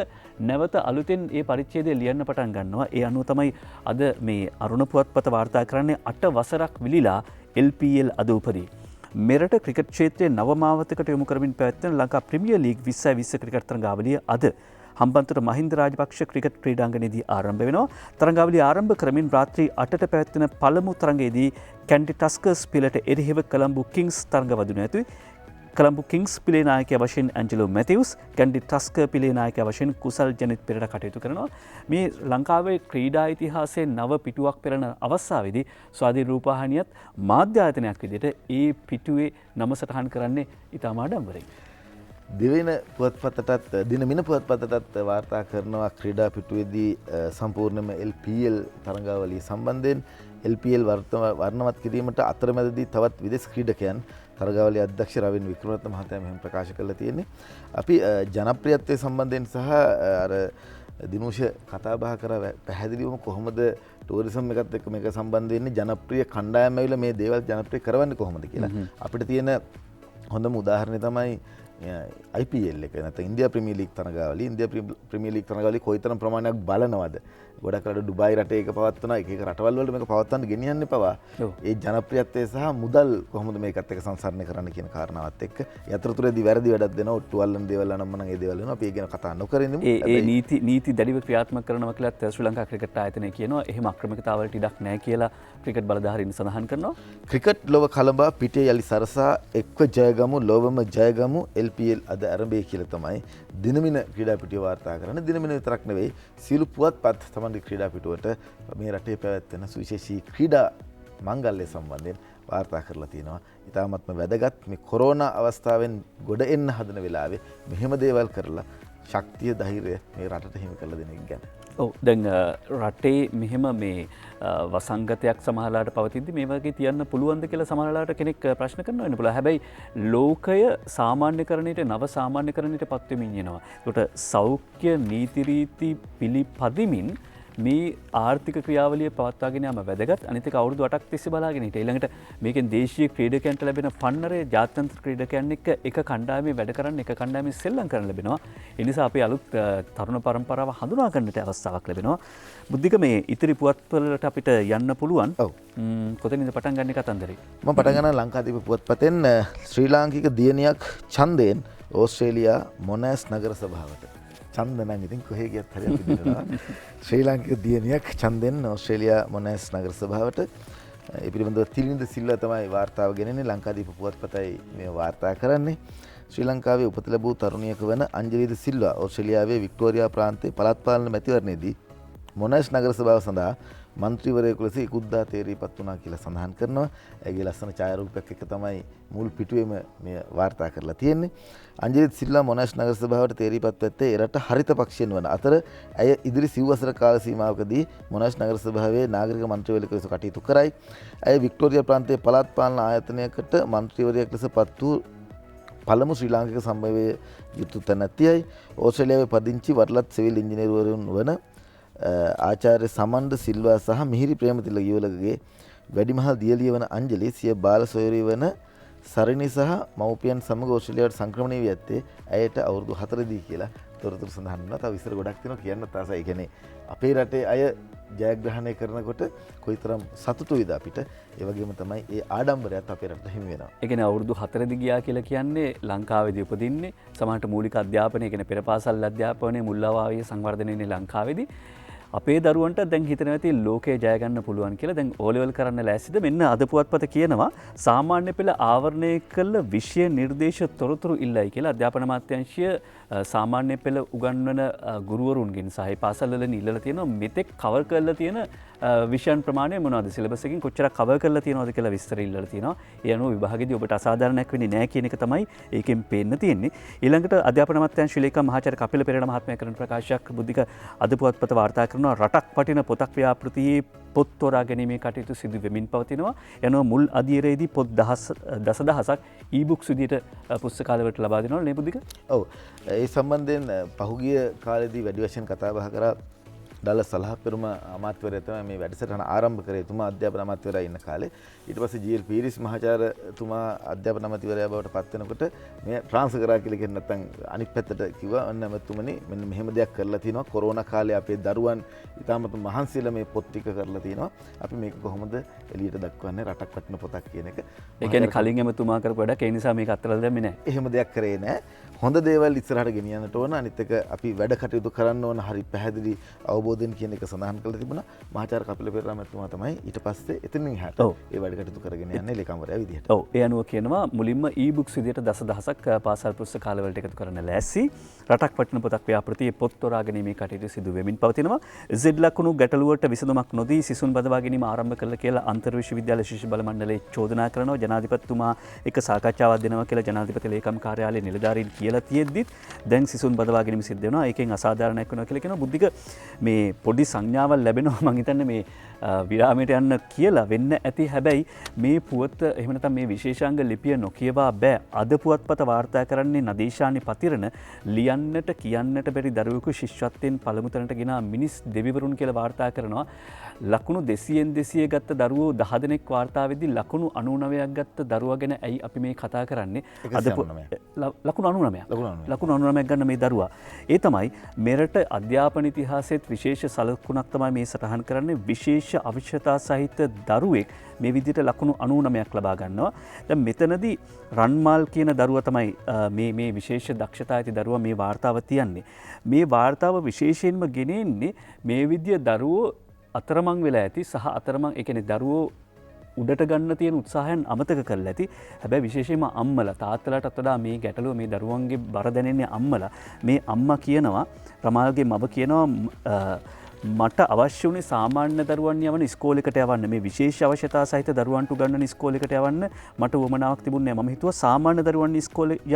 නැවත අලුතෙන් ඒ පරිච්ඡේදය ලියන්න පටන් ගන්නවා. ඒ අනුව තමයි අද මේ අරුණ පුවත්පත වාර්තා කරන්නේ 8 වසරක් විලිලා LPL අද උපදී. මෙරට ක්‍රිකට් ක්ෂේත්‍රයේ නවමාවතකට යොමු කරමින් පැවැත්වෙන ලංකා ප්‍රීමියර් ලීග් 2020 ක්‍රිකට් තරඟාවලිය අද හම්බන්තොට මහින්ද රාජපක්ෂ ක්‍රිකට් ක්‍රීඩාංගණයේදී ආරම්භ වෙනවා. තරඟාවලිය ආරම්භ කරමින් රාත්‍රී 8ට පැවැත්වෙන පළමු තරඟයේදී කැන්ඩි ටස්කර්ස් පිලට එරෙහිව කොළඹ කිංස් තරඟ වදිනු ඇතුයි. කොළඹ කිංස් පිලේ නායකයා වශයෙන් ඇන්ජලෝ මැතිව්ස්, කැන්ඩි ටස්කර් පිලේ නායකයා වශයෙන් කුසල් ජනිත් පෙරේරා කටයුතු කරනවා. මේ ලංකාවේ ක්‍රීඩා ඉතිහාසයේ නව පිටුවක් පෙරන අවස්ථාවේදී ස්වාධීන රූපවාහිනියත් මාධ්‍ය ආයතනයක් විදිහට ඒ පිටුවේ නම සටහන් කරන්නේ ඉතාම ආඩම්බරයි. දිවෙන පුවත්පතටත් දිනමින පුවත්පතටත් වාර්තා කරනවා ක්‍රීඩා පිටුවේදී සම්පූර්ණයෙන්ම LPL තරඟාවලිය සම්බන්ධයෙන් LPL වර්ණවත් කිරීමට අතරමැදදී තවත් විදේශ ක්‍රීඩකයන් තරඟාවලිය අධ්‍යක්ෂ රවින් වික්‍රමරත්න මහතා මෙහෙම ප්‍රකාශ කළා තියෙන්නේ. අපි ජනප්‍රියත්වයේ සම්බන්ධයෙන් සහ අර දිනෝෂ කතා බහ කර පැහැදිලිවම කොහොමද ටූරිසම් එකත් එක්ක මේක සම්බන්ධ වෙන්නේ, ජනප්‍රිය කණ්ඩායම් ඇවිල්ලා මේ දේවල් ජනප්‍රිය කරවන්නේ කොහොමද කියලා. අපිට තියෙන හොඳම උදාහරණය තමයි IPL එක. නැත්නම් ඉන්දියා ප්‍රීමියර් ලීග් තරඟාවලිය. ඉන්දියා ප්‍රීමියර් ලීග් තරඟාවලිය කොයිතරම් ප්‍රමාණයක් බලනවද? ගොඩක් රට දුබායි රටේ එක පවත්වනවා, එක රටවල් වලට මේක පවත්වන්න ගෙනියන්නේ පවා. ඒ ජනප්‍රියත්වය සහ මුදල් කොහොමද මේකත් එක්ක සංසරණය කරන්න කියන කාරණාවත් එක්ක යතරතුරේදී වැරදි වැඩක් දෙනවා. ඔට්ටු අල්ලන දේවල් නම් මනම් ඒ දේවල් වෙනවා. අපි ඒ ගැන කතා නොකරින්නෙමු. ඒ නීති දැඩිව ක්‍රියාත්මක කරනවා කියලා ශ්‍රී ලංකා ක්‍රිකට් ආයතනය කියනවා. එහෙම අක්‍රමිකතාවලට ඉඩක් නැහැ කියලා ක්‍රිකට් බලධාරීන් සඳහන් කරනවා. ක්‍රිකට් ලොව කලබා පිටේ යලි සරසා එක්ව ජයගමු ලොවම ජයගමු LPL අද ආරම්භය කියලා තමයි දිනමින ක්‍රීඩා පිටුව වාර්තා කරන්නේ. දිනමින විතරක් නෙවෙයි සියලු පුවත්පත් තමන්ගේ ක්‍රීඩා පිටුවට මේ රටේ පැවැත්වෙන සුවිශේෂී ක්‍රීඩා මංගල්‍ය සම්බන්ධයෙන් වාර්තා කරලා තියෙනවා. ඉතාමත්ම වැදගත් මේ කොරෝනා අවස්ථාවෙන් ගොඩ එන්න හදන වෙලාවේ මෙහෙම දේවල් කරලා ශක්තිය ධෛර්යය මේ රටට හිමි කරලා දෙන එක ගැන. ඔව් දැන් රටේ මෙහෙම මේ වසංගතයක් සමහරලාට පවතිද්දි මේ වගේ තියන්න පුළුවන්ද කියලා සමහරලාට කෙනෙක් ප්‍රශ්න කරනවා වෙන්න පුළුවන්. හැබැයි ලෝකය සාමාන්‍යකරණයට නව සාමාන්‍යකරණයට පත් වෙමින් යනවා. ඒකට සෞඛ්‍ය නීති රීති පිළිපදිමින් මේ ආර්ථික ක්‍රියාවලිය පවත්වාගෙන යාම වැදගත්. අනිත් එක අවුරුදු 8ක් තිස්සේ බලාගෙන හිටියා. ඊළඟට මේකෙන් දේශීය ක්‍රීඩකයන්ට ලැබෙන පන්නරය ජාත්‍යන්තර ක්‍රීඩකයන් එක්ක එක කණ්ඩායමේ වැඩ කරන්න, එක කණ්ඩායමේ සෙල්ලම් කරන්න ලැබෙනවා. ඒ නිසා අපි අලුත් තරුණ පරම්පරාව හඳුනා ගන්නට අවස්ථාවක් ලැබෙනවා. බුද්ධික මේ ඉතිරි පුවත්පතවලට අපිට යන්න පුළුවන්. ඔව්. කොතනින්ද පටන් ගන්න කතන්දරේ? මම පටන් ගන්නවා ලංකාදීප පුවත්පතෙන් ශ්‍රී ලාංකික දියණියක් ඡන්දයෙන් ඕස්ට්‍රේලියා මොනෑස් නගර සභාවට. ඡන්ද නම් ඉතින් කොහේ ගියත් හරි අපි දෙනවා. ශ්‍රී ලාංකික දියණියක් ඡන්දෙන් ඕස්ට්‍රේලියා මොනෑස් නගර සභාවට. ඒ පිළිබඳව තිලින්ද සිල්වා තමයි වාර්තාව ගෙනන්නේ. ලංකාදීප පුවත්පතයි මේ වාර්තා කරන්නේ. ශ්‍රී ලංකාවේ උපත ලැබූ තරුණියක වන අංජලි ද සිල්වා ඕස්ට්‍රේලියාවේ වික්ටෝරියා ප්‍රාන්තයේ පළාත් පාලන මැතිවරණයේදී මොනෑස් නගර සභාව සඳහා මන්ත්‍රීවරයෙකු ලෙස ඉකුද්දා තේරීපත් වුණා කියලා සඳහන් කරනවා. ඇගේ ලස්සන ඡායාරූපයක් එක තමයි මුල් පිටුවේම මේ වාර්තා කරලා තියෙන්නේ. අංජලි සිල්වා මොනෑස් නගර සභාවට තේරීපත් වෙත්තේ එරට හරිත පක්ෂයෙන් වන අතර ඇය ඉදිරි සිව්වසර කාල සීමාවකදී මොනෑස් නගර සභාවේ නාගරික මන්ත්‍රීවරයෙකු ලෙස කටයුතු කරයි. ඇය වික්ටෝරියා ප්‍රාන්තයේ පළාත් පාලන ආයතනයකට මන්ත්‍රීවරයෙක් ලෙස පත් වූ පළමු ශ්‍රී ලාංකික සම්භවයේ යුතු තැනැත්තියයි. ඕස්ට්‍රේලියාවේ පදිංචි වරලත් සිවිල් ඉංජිනේරුවරුන් වන ආචාර්ය සමන්ද සිල්වා සහ මිහිරි ප්‍රේමතිල ගියවලගේ වැඩිමහල් දියලිය වන අංජලි සිය බාල සොයුරිය වන සරිනි සහ මව්පියන් සමග ඕස්ට්‍රේලියාවට සංක්‍රමණය වී ඇත්තේ ඇයට අවුරුදු 4දී කියලා තොරතුරු සඳහන් වෙනවා. තව විස්තර ගොඩක් තියෙනවා කියන්නත් ආසයි. ඒ කියන්නේ අපේ රටේ අය ජයග්‍රහණය කරනකොට කොයිතරම් සතුටුයිද අපිට. ඒ වගේම තමයි ඒ ආඩම්බරයත් අපේ රටට හිමි වෙනවා. ඒ කියන්නේ අවුරුදු 4දී ගියා කියලා කියන්නේ ලංකාවේදී උපදින්නේ. සමහරට මූලික අධ්‍යාපනය කියන්නේ පෙර පාසල් අධ්‍යාපනයේ මුල්ලාවාවිය සංවර්ධනයේදී ලංකාවේදී අපේ දරුවන්ට දැන් හිතන ඇති ලෝකේ ජය ගන්න පුළුවන් කියලා. දැන් O level කරන්න ලෑස්තිද? මෙන්න අද පුවත්පත කියනවා සාමාන්‍ය පෙළ ආවරණය කළ විෂය නිර්දේශ තොරතුරු ඉල්ලයි කියලා අධ්‍යාපන අමාත්‍යාංශය සාමාන්‍ය පෙළ උගන්වන ගුරුවරුන්ගෙන් සහ පාසල්වලින් ඉල්ලලා තියෙනවා මෙතෙක් කවර් කරලා තියෙන විෂයන් ප්‍රමාණය මොනවද සිලබස් එකකින් කොච්චර කවර් කරලා තියෙනවද කියලා විස්තර ඉල්ලලා තියෙනවා. ඒ අනුව විභාගෙදී ඔබට අසාධාරණයක් වෙන්නේ නැහැ කියන එක තමයි ඒකෙන් පේන්න තියෙන්නේ. ඊළඟට අධ්‍යාපන අමාත්‍යාංශ ලේකම් මහාචාර්ය කපිල පෙරේරා මහත්මයා කරන ප්‍රකාශයක් බුද්ධික අද පුවත්පත වාර්තා කරනවා රටක් වටින පොතක් ව්‍යාපෘතියේ පොත් තෝරා ගැනීමේ කටයුතු සිදු වෙමින් පවතිනවා. යනවා මුල් අදියරේදී පොත් දසදහසක් e-books විදිහට පුස්තකාලවලට ලබා දෙනවා නේ බුද්ධික? ඔව්. ඒ සම්බන්ධයෙන් පහුගිය කාලෙදී වැඩි වශයෙන් කතා බහ කරා දල සලහ පෙරුම අමාත්‍යවරයා තමයි මේ වැඩසටහන ආරම්භ කරේ. තුමා අධ්‍යාපන අමාත්‍යවරයා ඉන්න කාලේ. ඊට පස්සේ ජී.එල්. පීරිස් මහාචාර්යතුමා අධ්‍යාපන අමාත්‍යවරයා බවට පත් වෙනකොට මේ ට්‍රාන්ස්ෆර් කරා කියලා කියන නැත්නම් අනිත් පැත්තට කිව්වා ඔන්න මතුමනි මෙන්න මෙහෙම දෙයක් කරලා තිනවා. කොරෝනා කාලේ අපේ දරුවන් ඉතාමත් මහන්සියලා මේ පොත් ටික කරලා තිනවා. අපි මේක කොහොමද එළියට දක්වන්නේ රටක් වටින පොතක් කියන එක. ඒ කියන්නේ කලින් එමතුමා කරපු වැඩක් ඒ නිසා මේක අත්තරලා දැම්මේ නැහැ. එහෙම දෙයක් කරේ නැහැ. හොඳ දේවල් ඉස්සරහට ගෙනියන්නට ඕන. අනිත් එක අපි වැඩ කටයුතු කරන්න ඕන හරි පැහැදිලි අවබෝධයෙන් කියන එක සඳහන් කරලා තිබුණා. මහාචාර්ය කපිල පෙරේරා මහත්මයා තමයි ඊට පස්සේ එතනින් එහාට ඒ වැඩ කටයුතු කරගෙන යන්නේ ලේකම්වරයා විදිහට. ඔව් ඒ අනුව කියනවා මුලින්ම e-books විදිහට දසදහසක් පාසල් පුස්තකාලවලට එකතු කරන්න ලෑස්ති. රටක් වටින පොතක් ව්‍යාපෘතියේ පොත් තෝරා ගැනීමේ කටයුතු සිදු වෙමින් පවතිනවා. Z ලකුණු ගැටලුවට විසඳුමක් නොදී සිසුන් බදවා ගැනීම ආරම්භ කළ කියලා අන්තර් විශ්වවිද්‍යාල ශිෂ්‍ය බල මණ්ඩලය චෝදනා කරනවා. ජනාධිපතිතුමා එක සාකච්ඡාවක් දෙනවා කියලා ජනාධිපති ලේකම් කාර්යාලයේ නිලධාරීන් කියලා තියෙද්දිත් දැන් සිසුන් බදවා ගැනීම සිද්ධ වෙනවා. ඒකෙන් අසාධාරණයක් වෙනවා කියලා කියනවා. බුද්ධික මේ පොඩි සංඥාවක් ලැබෙනවා මම හිතන්නේ මේ විරාමයට යන්න කියලා වෙන්න ඇති. හැබැයි මේ පුවත එහෙම නැත්නම් මේ විශේෂාංග ලිපිය නොකියවා බෑ. අද පුවත්පත වාර්තා කරන්නේ නදීෂානි පතිරණ ලියන්නට කියන්නට බැරි දරුවෙකු ශිෂ්‍යත්වයෙන් පළමු තැනට ගෙන මිනිස් දෙවිවරුන් කියලා වාර්තා කරනවා. ලකුණු 200න් 200 ගත්ත දරුවෝ 10 දෙනෙක් වාර්තා වෙද්දී ලකුණු 99ක් ගත්ත දරුවා ගැන ඇයි අපි මේ කතා කරන්නේ? අද ලකුණු 99ක්. ලකුණු 99ක් ගන්න මේ දරුවා. ඒ තමයි මෙරට අධ්‍යාපන ඉතිහාසයේත් විශේෂ සලකුණක් තමයි මේ සටහන් කරන්නේ. විශේෂ අවශ්‍යතා සහිත දරුවෙක් මේ විදිහට ලකුණු 99ක් ලබා ගන්නවා. දැන් මෙතනදී රන්මාල් කියන දරුවා තමයි මේ විශේෂ දක්ෂතා ඇති දරුවා මේ වාර්තාව තියන්නේ. මේ වාර්තාව විශේෂයෙන්ම ගෙනෙන්නේ මේ විදිය දරුවෝ අතරමං වෙලා ඇති සහ අතරමං ඒ කියන්නේ දරුවෝ උඩට ගන්න තියෙන උත්සාහයන් අමතක කරලා ඇති. හැබැයි විශේෂයෙන්ම අම්මලා තාත්තලාටත් වඩා මේ ගැටලුව මේ දරුවන්ගේ බර දැනෙන්නේ අම්මලා. මේ අම්මා කියනවා රමාල්ගේ මව කියනවා මට අවශ්‍ය වුණේ සාමාන්‍ය දරුවන් යවන ඉස්කෝලේකට යවන්න. මේ විශේෂ අවශ්‍යතා සහිත දරුවන්ට උගන්වන ඉස්කෝලේකට යවන්න මට උවමනාවක් තිබුණේ නැහැ. මම හිතුවා සාමාන්‍ය දරුවන්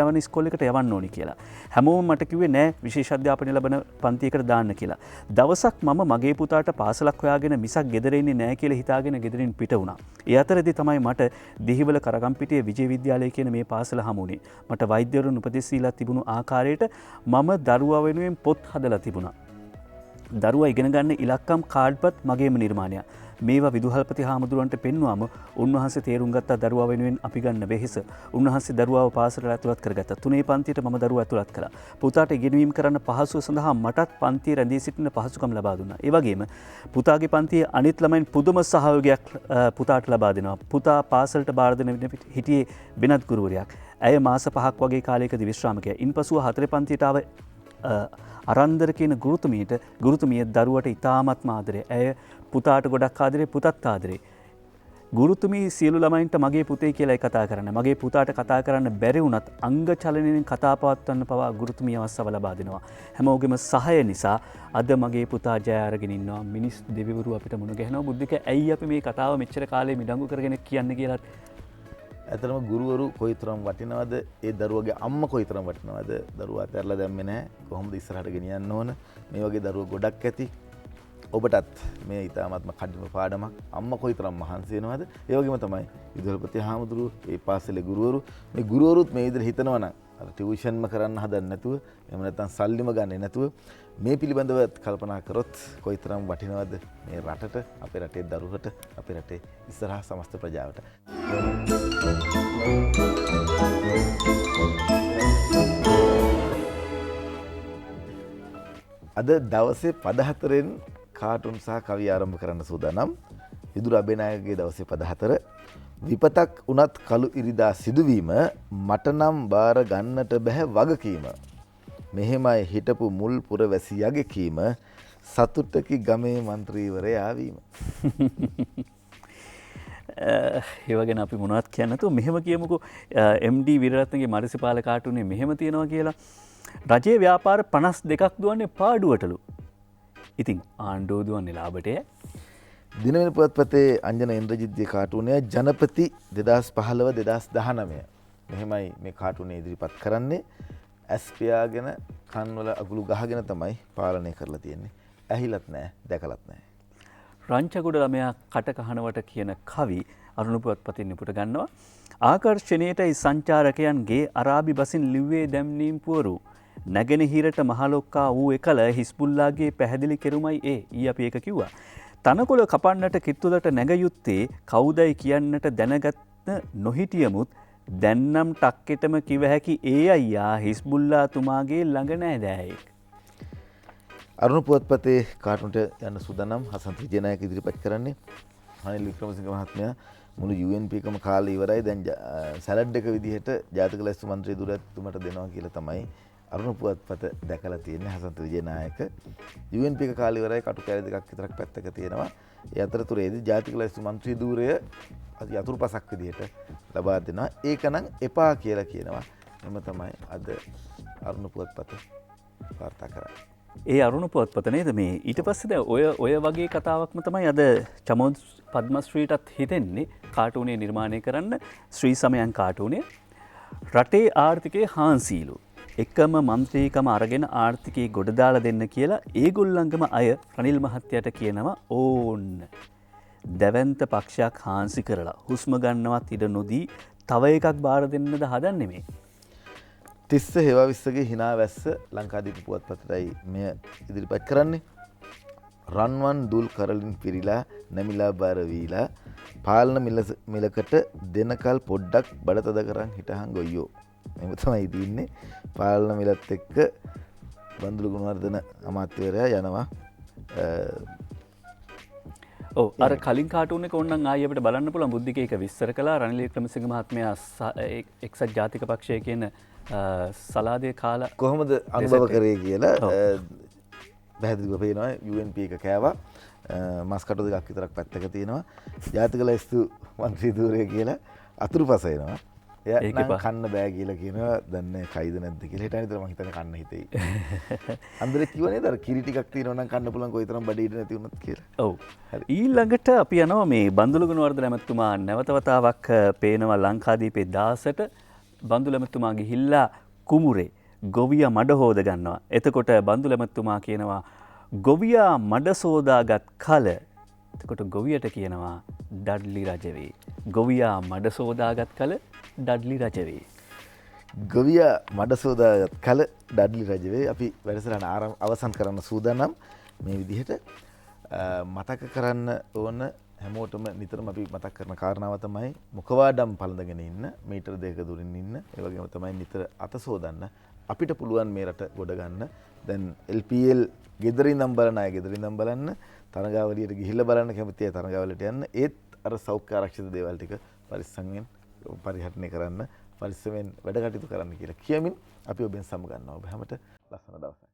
යවන ඉස්කෝලේකට යවන්න ඕනි කියලා. හැමෝම මට කිව්වේ නෑ විශේෂ අධ්‍යාපනය ලබන පන්තියකට දාන්න කියලා. දවසක් මම මගේ පුතාට පාසලක් හොයාගෙන මිසක් ගෙදර ඉන්නේ නැහැ කියලා හිතාගෙන ගෙදරින් පිට වුණා. ඒ අතරදී තමයි මට දිහිවල කරගම්පිටියේ විජය විද්‍යාලය කියන මේ පාසල හමුුනේ. මට වෛද්‍යවරුන් උපදෙස් දීලා තිබුණු ආකාරයට මම දරුවා වෙනුවෙන් පොත් හදලා තිබුණා. දරුවා ඉගෙන ගන්න ඉලක්කම් කාඩ්පත් මගේම නිර්මාණයක්. මේවා විදුහල්පති හාමුදුරුවන්ට පෙන්වාම උන්වහන්සේ තේරුම් ගත්තා දරුවා වෙනුවෙන් අපි ගන්න වෙහෙස. උන්වහන්සේ දරුවාව පාසලට ඇතුළත් කරගත්තා. 3 පන්තියට මම දරුවා ඇතුළත් කළා. පුතාට ඉගෙනීම කරන්න පහසුව සඳහා මටත් පන්තියේ රැඳී සිටින පහසුකම් ලබා දුන්නා. ඒ වගේම පුතාගේ පන්තියේ අනිත් ළමයින් පුදුම සහයෝගයක් පුතාට ලබා දෙනවා. පුතා පාසලට බාර දෙන හිටියේ වෙනත් ගුරුවරයෙක්. ඇය මාස 5ක් වගේ කාලයකදී විශ්‍රාමකයා. ඉන්පසුව 4 පන්තියට ආව අරන්දර කියන ගුරුතුමිය දරුවට ඉතාමත්ම ආදරේ. ඇය පුතාට ගොඩක් ආදරේ, පුතත් ආදරේ. ගුරුතුමී සියලු ළමයින්ට මගේ පුතේ කියලායි කතා කරන්නේ. මගේ පුතාට කතා කරන්න බැරි වුණත් අංග චලනයෙන් කතා පවත්වන්න පවා ගුරුතුමිය අවස්ථාව ලබා දෙනවා. හැමෝගෙම සහාය නිසා අද මගේ පුතා ජය අරගෙන ඉන්නවා. මිනිස් දෙවිවරු අපිට මුණ ගැහෙනවා. බුද්ධික ඇයි අපි මේ කතාව මෙච්චර කාලේ මිඩංගු කරගෙන කියන්නේ කියලා. ඇතරම ගුරුවරු කොයිතරම් වටිනවද, ඒ දරුවගේ අම්මා කොයිතරම් වටිනවද, දරුවා අතහැරලා දැම්මේ නැහැ. කොහොමද ඉස්සරහට ගෙනියන්න ඕන? මේ වගේ දරුවෝ ගොඩක් ඇති. ඔබටත් මේ ඉතාමත්ම කඩින පාඩමක්. අම්මා කොයිතරම් මහන්සි වෙනවද? ඒ වගේම තමයි විදුහල්පති හාමුදුරුවෝ, ඒ පාසලේ ගුරුවරු, මේ ගුරුවරුත් මේ විදිහට හිතනවා නම් අර ටියුෂන්ම කරන්න හදන්නේ නැතුව, එහෙම නැත්නම් සල්ලිම ගන්නේ නැතුව මේ පිළිබඳව කල්පනා කරොත් කොයිතරම් වටිනවද මේ රටට, අපේ රටේ දරුවට, අපේ රටේ ඉස්සරහා සමස්ත ප්‍රජාවට. අද දවසේ පද 4න් කාටුන් සහ කවි ආරම්භ කරන්න සූදානම්. විදුර අබේනායකගේ දවසේ පද 4 විපතක් උනත් කළු ඉරිදා සිදුවීම මට නම් බාර ගන්නට බැහැ වගකීම. මෙහෙමයි හිටපු මුල් පුරවැසියගේ කීම සතුටකි ගමේ මන්ත්‍රීවරයා වීම. ඒව ගැන අපි මොනවත් කියන්න නැතුව මෙහෙම කියමුකෝ. MD විරරත්නගේ මරිසිපාල කාටුනේ මෙහෙම තියෙනවා කියලා. රජයේ ව්‍යාපාර 52ක් දුවන්නේ පාඩුවටලු. ඉතින් ආණ්ඩුව දුවන්නේ ලාභටය. දිනවෙන පුවත්පතේ අංජන ඉන්ද්‍රජිත්ගේ කාටුනය ජනපති 2015 2019 මෙහෙමයි මේ කාටුනේ ඉදිරිපත් කරන්නේ. ඇස් පියාගෙන කන්වල අගුළු ගහගෙන තමයි පාලනය කරලා තියෙන්නේ. ඇහිලත් නැහැ, දැකලත් නැහැ. රංචගොඩ ළමයා කට කහනවට කියන කවි අරුණ පුවත්පතින් නිපුට ගන්නවා. ආකර්ෂණයටයි සංචාරකයන්ගේ අරාබි බසින් ලිව්වේ දැම්නීම් පුවරු. නැගෙනහිරට මහලොක්කා වූ එකල හිස්බුල්ලාගේ පැහැදිලි කෙරුමයි ඊ අපි ඒක කිව්වා. තනකොළ කපන්නට කිත්තුලට නැග යුත්තේ කවුදයි කියන්නට දැනගත් නොහිටියමුත් දැන්නම් ටක්කෙටම කිව හැකි ඒ අයියා හිස්බුල්ලා තුමාගේ ළඟ නෑදෑයෙක්. අරුණ පුවත්පතේ කාටුන්ට යන්න සූදානම් හසන්ත විජේනායක ඉදිරිපත් කරන්නේ. අනිල් වික්‍රමසිංහ මහත්මයා මුළු UNP එකම කාලේ ඉවරයි. දැන් සැලඩ් එක විදිහට ජාතික ලැයිස්තු මන්ත්‍රී දුරතුමට දෙනවා කියලා තමයි අරුණ පුවත්පත දැකලා තියෙන්නේ. හසන්ත විජේනායක UNP එක කාලේ ඉවරයි. කටු කැලි දෙකක් විතරක් පැත්තක තියෙනවා. ඒ අතරතුරේදී ජාතික ලැයිස්තු මන්ත්‍රී ධූරය යතුරු පසක් විදිහට ලබා දෙනවා. ඒක නම් එපා කියලා කියනවා. එම තමයි අද අරුණ පුවත්පත වාර්තා කරන්නේ. ඒ අරුණ පුවත්පත නේද මේ ඊට පස්සේ දැන් ඔය වගේ කතාවක්ම තමයි අද චමෝද් පද්මශ්‍රීටත් හිතෙන්නේ කාටුනේ නිර්මාණය කරන්න. ශ්‍රී සමයන් කාටුනේ රටේ ආර්ථිකයේ හාන්සීලු එකම මන්ත්‍රීකම අරගෙන ආර්ථිකයේ ගොඩ දාලා දෙන්න කියලා ඒගොල්ලන්ගම අය රනිල් මහත්තයාට කියනවා ඕන්න දැවැන්ත පක්ෂයක් හාන්සි කරලා හුස්ම ගන්නවත් ඉඩ නොදී තව එකක් බාර දෙන්නද හදන්නේ මේ. තිස්ස හේවාවිස්සගේ හිනා වැස්ස ලංකාදීප පුවත්පතයි මෙය ඉදිරිපත් කරන්නේ. රන්වන් දුල් කරලින් පිරිලා නැමිලා බාර වීලා පාලන මිලකට දෙනකල් පොඩ්ඩක් බඩතද කරන් හිටහන් ගොයියෝ. මෙහෙම තමයි ඉදින්නේ. පාලන මිලත් එක්ක බන්දුල ගුණවර්ධන අමාත්‍යවරයා යනවා. අර කලින් කාටුන එක ඔන්න ආයෙ අපිට බලන්න පුළුවන් බුද්ධික ඒක විස්තර කළා රනිල් වික්‍රමසිංහ මහත්මයා එක්සත් ජාතික පක්ෂය කියන සලාදේ කාලා කොහොමද අනුභව කරේ කියලා පැහැදිලිව පේනවා. UNP එක කෑවා. මස් කටු දෙකක් විතරක් පැත්තක තියෙනවා. ජාතික ලැයිස්තු මන්ත්‍රී ධූරය කියලා අතුරුපස එනවා. එයා නම් කන්න බෑ කියලා කියනවා. දන්නේ කයිද නැද්ද කියලා. හිතන්නේ විතර මං හිතන්නේ කන්න හිතෙයි. අන්දර කිව්වනේ අර කිරි ටිකක් තියෙනවා නම් කන්න පුළුවන් කොයිතරම් බඩ ඉඩ නැති වුණත් කියලා. ඔව්. ඊළඟට අපි යනවා මේ බන්දුල ගුණවර්ධන ඇමතුමා නැවත වතාවක් පේනවා ලංකාදීපේ 16ට බන්දුල ඇමතුමා ගිහිල්ලා කුමුරේ ගොවියා මඩ හොද ගන්නවා. එතකොට බන්දුල ඇමතුමා කියනවා ගොවියා මඩ සෝදාගත් කල එතකොට ගොවියට කියනවා ඩඩ්ලි රජවේ. ගොවියා මඩ සෝදාගත් කල ඩඩ්ලි රජවේ. ගොවියා මඩ සෝදාගත් කල ඩඩ්ලි රජවේ. අපි වැඩසටහන අවසන් කරන්න සූදානම්. මේ විදිහට මතක කරන්න ඕන හැමෝටම නිතරම අපි මතක් කරන කාරණාව තමයි මුඛවාඩම් පළඳගෙන ඉන්න, මීටර 2 දුරින් ඉන්න. ඒ වගේම තමයි නිතර අත සෝදන්න. අපිට පුළුවන් මේ රට ගොඩ ගන්න. දැන් LPL ගෙදරින් ඉඳන් බලන අය ගෙදරින් ඉඳන් බලන්න, තරඟාවලියට ගිහිල්ලා බලන්න කැමති අය තරඟාවලියට යන්න. ඒත් අර සෞඛ්‍ය ආරක්ෂිත දේවල් ටික පරිස්සම්ෙන් පරිහරණය කරන්න, පරිස්සමෙන් වැඩ කටයුතු කරන්න කියලා කියමින් අපි ඔබෙන් සමු ගන්නවා. ඔබ හැමට ලස්සන දවසක්.